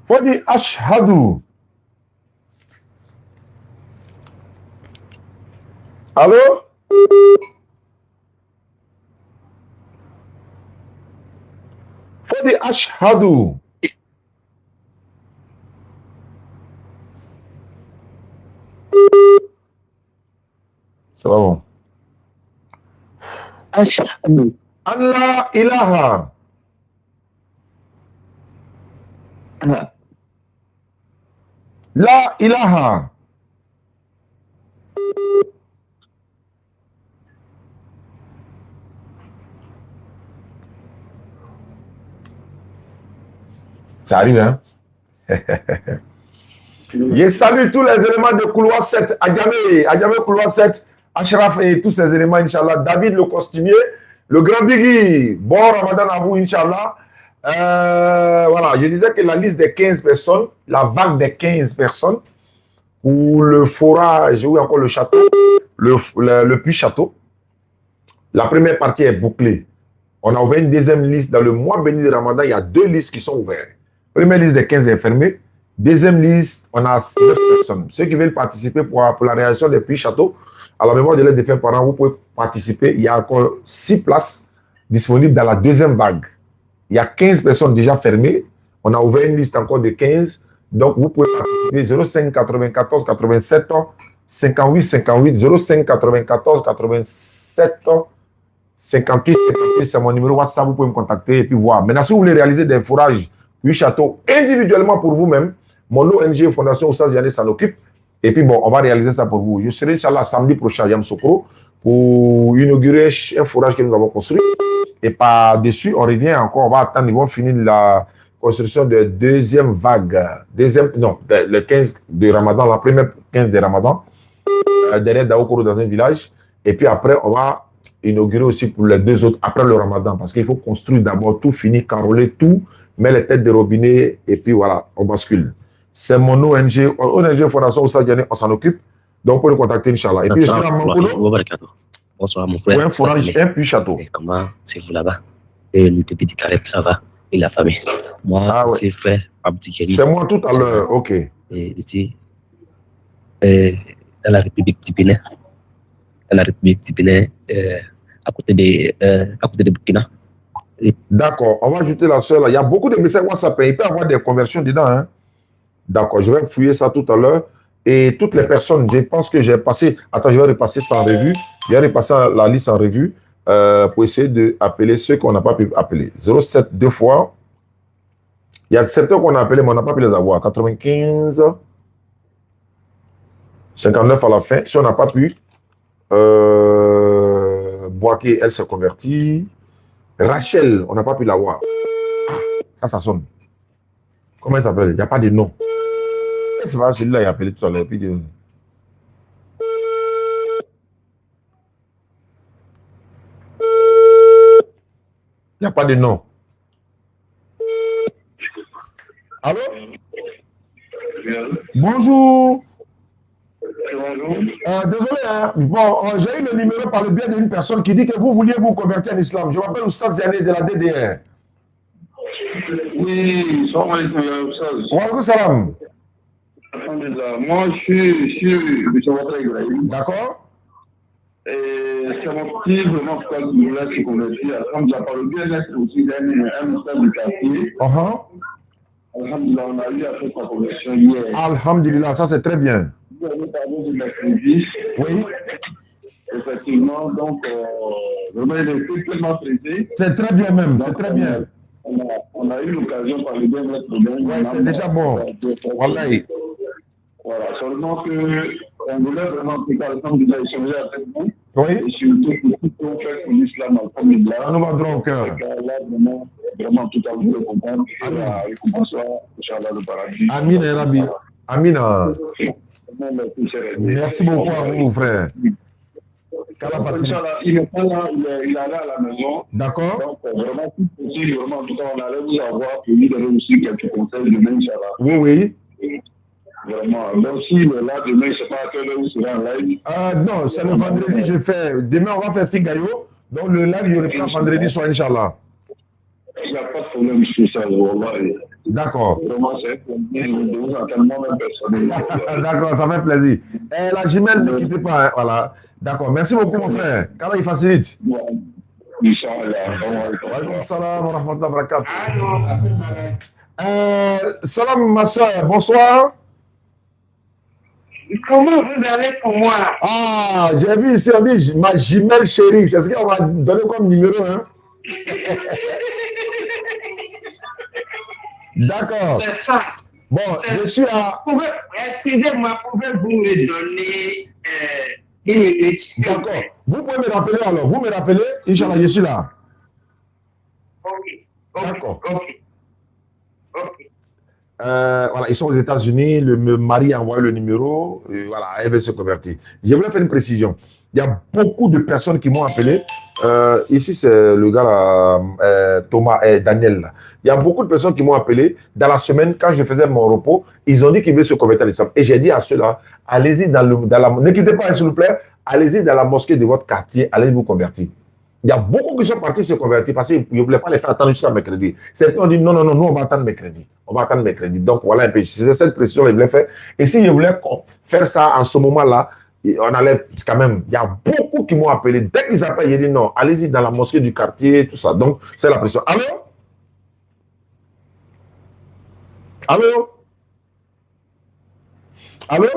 Faut dire Ashhadu. Allô? Faut dire Ashhadu. Ça va bon. Ashhadu. Allah ilaha. La ilaha. Ça arrive, hein? Je salue tous les éléments de couloir 7, Adjamé couloir 7, Ashraf et tous ces éléments, Inch'Allah. David le costumier, le grand Biggie, bon Ramadan à vous, Inch'Allah. Voilà, je disais que la liste des 15 personnes, la vague des 15 personnes, ou le forage, ou encore le château, le puits château, la première partie est bouclée. On a ouvert une deuxième liste dans le mois béni de Ramadan, il y a 2 listes qui sont ouvertes. Première liste des 15 est fermée. Deuxième liste, on a 9 personnes. Ceux qui veulent participer pour la réalisation des puits châteaux, à la mémoire de leurs défunts parents, vous pouvez participer. Il y a encore 6 places disponibles dans la deuxième vague. Il y a 15 personnes déjà fermées. On a ouvert une liste encore de 15. Donc, vous pouvez participer 05 94 87 58 58 05 94 87 58 58. C'est mon numéro WhatsApp. Vous pouvez me contacter et puis voir. Maintenant, si vous voulez réaliser des fourrages puits châteaux individuellement pour vous-même, mon ONG Fondation Oussaz Yané s'en occupe. Et puis bon, on va réaliser ça pour vous. Je serai, Inch'Allah, samedi prochain à Yamsoukro pour inaugurer un forage que nous avons construit. Et par-dessus, on revient encore, on va attendre, ils vont finir la construction de deuxième vague, le 15 de Ramadan, la première 15 de Ramadan, derrière Daoukoro dans un village. Et puis après, on va inaugurer aussi pour les deux autres après le Ramadan, parce qu'il faut construire d'abord tout, finir, caroler tout, mettre les têtes de robinet, et puis voilà, on bascule. C'est mon ONG, Fondation Oussa Diané, on s'en occupe. Donc, vous pouvez le contacter, Inch'Allah. Et puis, je suis à Mankono. Bonsoir, mon frère. Un forage, un puits château. Et comment c'est vous là-bas? Et le petit Caleb, ça va? Et la famille? Moi, c'est frère Abdi Keri. C'est moi tout à l'heure, ok. Et ici, dans la République du Bénin. Dans la République du Bénin, à côté de Burkina. D'accord, on va ajouter la soeur là. Il y a beaucoup de messages WhatsApp. Il peut y avoir des conversions dedans. Hein? D'accord, je vais fouiller ça tout à l'heure. Et toutes les personnes, je pense que j'ai passé. Attends, je vais repasser ça en revue. Je vais repasser la liste en revue pour essayer d'appeler ceux qu'on n'a pas pu appeler. 07 deux fois. Il y a certains qu'on a appelés, mais on n'a pas pu les avoir. 95, 59 à la fin. Si on n'a pas pu, Boaké, elle s'est convertie. Rachel, on n'a pas pu l'avoir. Ça sonne. Comment elle s'appelle? Il n'y a pas de nom. C'est pas celui-là, il a appelé tout à l'heure. Il n'y a pas de nom. Allô? Bonjour. Désolé, hein. Bon, j'ai eu le numéro par le biais d'une personne qui dit que vous vouliez vous convertir en islam. Je m'appelle Oustaz Ziané de la DDR. Oui, salam alaikum. Wa alaikum salam. Moi, je suis M. Ouattara Ibrahim. D'accord. Et c'est mon petit vraiment pourquoi je voulais se convertir. Alhamdulillah, par le bien-être aussi d'un ministère du quartier. Alhamdulillah, on a eu à faire sa conversion hier. Alhamdulillah, ça c'est très bien. Vous avez parlé de mercredi. Oui. Effectivement, donc, vraiment, il est tellement pressé. C'est très bien même, c'est très bien. On a eu l'occasion par le bien-être de Oui, c'est déjà bon. Wallahi. Voilà, seulement qu'on voulait vraiment préparer échanger avec vous. Oui. Et surtout pour tout ce qu'on fait pour l'islam. Ça nous va droit au cœur. Vraiment, tout à vous le comprendre. Et la récompense, Inch'Allah, le paradis. Amin et Rabbi. Amin. Merci beaucoup à vous, frère. Il est pas là, il est allé à la maison. D'accord. Donc, vraiment, tout possible, vraiment, en tout cas, on allait vous avoir pour lui donner aussi quelques conseils demain, Inch'Allah. Oui, oui. Vraiment. Donc, s'il est là demain, je ne sais pas à quelle heure vous serez en live. Non, c'est le vendredi, je fais. Demain, on va faire Figayo. Donc, le live, il reprend vendredi soir, Inch'Allah. Il n'y a pas de problème sur ça, voilà. D'accord. Vraiment, c'est de vous entendre moi-même personnellement. D'accord, ça fait plaisir. La jumelle, ne quittez pas. Hein, voilà. D'accord. Merci beaucoup, mon frère. Quand il facilite. Inch'Allah. Wa alaikum salam wa rahmatullahi wa barakatuh. Salam, ma soeur. Bonsoir. Comment vous allez pour moi? Ah, j'ai vu ici, on dit ma jumelle chérie. C'est ce qu'on m'a donné comme numéro, hein? D'accord. C'est ça. Bon, je suis à... Excusez-moi, pouvez-vous me donner 10 minutes? D'accord. Vous pouvez me rappeler alors. Vous me rappelez, Inch'Allah, je suis là. Ok. D'accord. Ok. Voilà, ils sont aux États-Unis. Le mari a envoyé le numéro. Voilà, elle veut se convertir. Je voulais faire une précision. Il y a beaucoup de personnes qui m'ont appelé. Ici, c'est le gars là, Thomas et Daniel. Là. Il y a beaucoup de personnes qui m'ont appelé dans la semaine quand je faisais mon repos. Ils ont dit qu'ils veulent se convertir à l'islam. Et j'ai dit à ceux-là, allez-y dans la... Ne quittez pas, s'il vous plaît. Allez-y dans la mosquée de votre quartier. Allez vous convertir. Il y a beaucoup qui sont partis se convertir parce qu'ils ne voulaient pas les faire attendre jusqu'à mercredi. Certains ont dit non, nous on va attendre mercredi. On va attendre mercredi. Donc voilà un peu. C'est cette pression qu'ils voulaient faire. Et s'ils voulaient faire ça en ce moment-là, on allait quand même. Il y a beaucoup qui m'ont appelé. Dès qu'ils appellent, ils disent non, allez-y dans la mosquée du quartier, tout ça. Donc c'est la pression. Allô? Allô? Allô?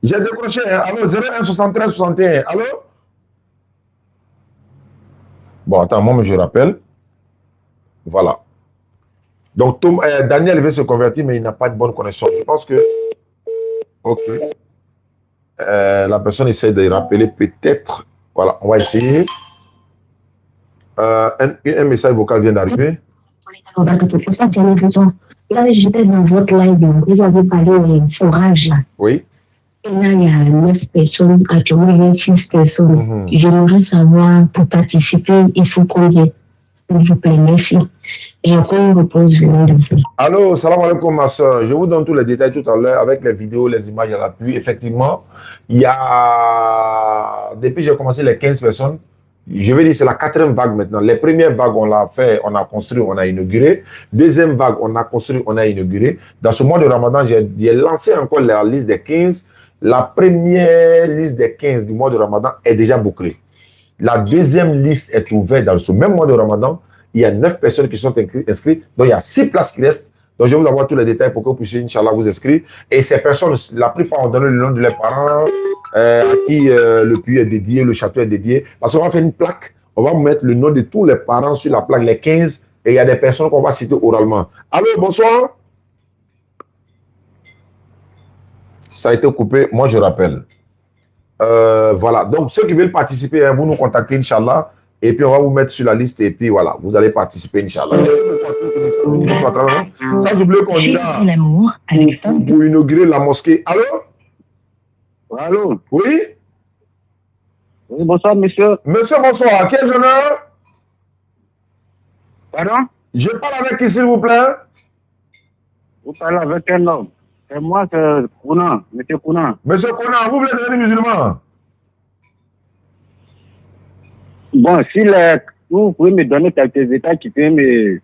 J'ai décroché. Allô? 01 73 61. Allô? Bon, attends, moi, je rappelle. Voilà. Donc, Daniel veut se convertir, mais il n'a pas de bonne connexion. Je pense que... OK. La personne essaie de rappeler peut-être. Voilà, on va essayer. Un message vocal vient d'arriver. Pour ça, tu as raison. Là, j'étais dans votre live, vous avez parlé de forage là. Oui. Et là, il y a 9 personnes, actuellement, il y a 6 personnes. J'aimerais savoir, pour participer, il faut combien? S'il vous plaît, merci. Et après, on repose venant de vous. Allô, salam alaikum, ma soeur. Je vous donne tous les détails tout à l'heure avec les vidéos, les images à l'appui. Effectivement, il y a, depuis que j'ai commencé les 15 personnes, je vais dire c'est la 4e vague maintenant. Les premières vagues, on l'a fait, on a construit, on a inauguré. Deuxième vague, on a construit, on a inauguré. Dans ce mois de Ramadan, j'ai lancé encore la liste des 15. La première liste des 15 du mois de Ramadan est déjà bouclée. La deuxième liste est ouverte dans ce même mois de Ramadan. Il y a 9 personnes qui sont inscrites. Donc, il y a 6 places qui restent. Donc, je vais vous avoir tous les détails pour que vous puissiez, Inch'Allah, vous inscrire. Et ces personnes, la plupart ont donné le nom de leurs parents, à qui le puits est dédié, le château est dédié. Parce qu'on va faire une plaque. On va mettre le nom de tous les parents sur la plaque, les 15. Et il y a des personnes qu'on va citer oralement. Allô, bonsoir. Ça a été coupé. Moi, je rappelle. Voilà. Donc, ceux qui veulent participer, vous nous contactez, Inch'Allah. Et puis, on va vous mettre sur la liste. Et puis, voilà, vous allez participer, Inch'Allah. Merci beaucoup. Sans oublier qu'on ira pour inaugurer la mosquée. Allô? Allô? Oui? Oui, bonsoir, monsieur. Monsieur, bonsoir. Quel honneur? Pardon? Je parle avec qui, s'il vous plaît? Vous parlez avec un homme. C'est moi, c'est Kounan, monsieur Kounan. Monsieur Kounan, vous voulez devenir musulman? Bon, si vous pouvez me donner quelques états qui peuvent me...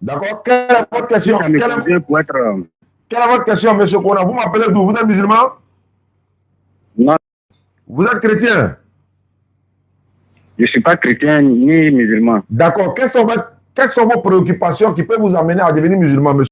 D'accord. Quelle est votre question? Quelle est votre question, monsieur Kounan? Vous m'appelez d'où? Vous êtes musulman? Non. Vous êtes chrétien? Je ne suis pas chrétien ni musulman. D'accord. Quelles sont vos préoccupations qui peuvent vous amener à devenir musulman, monsieur?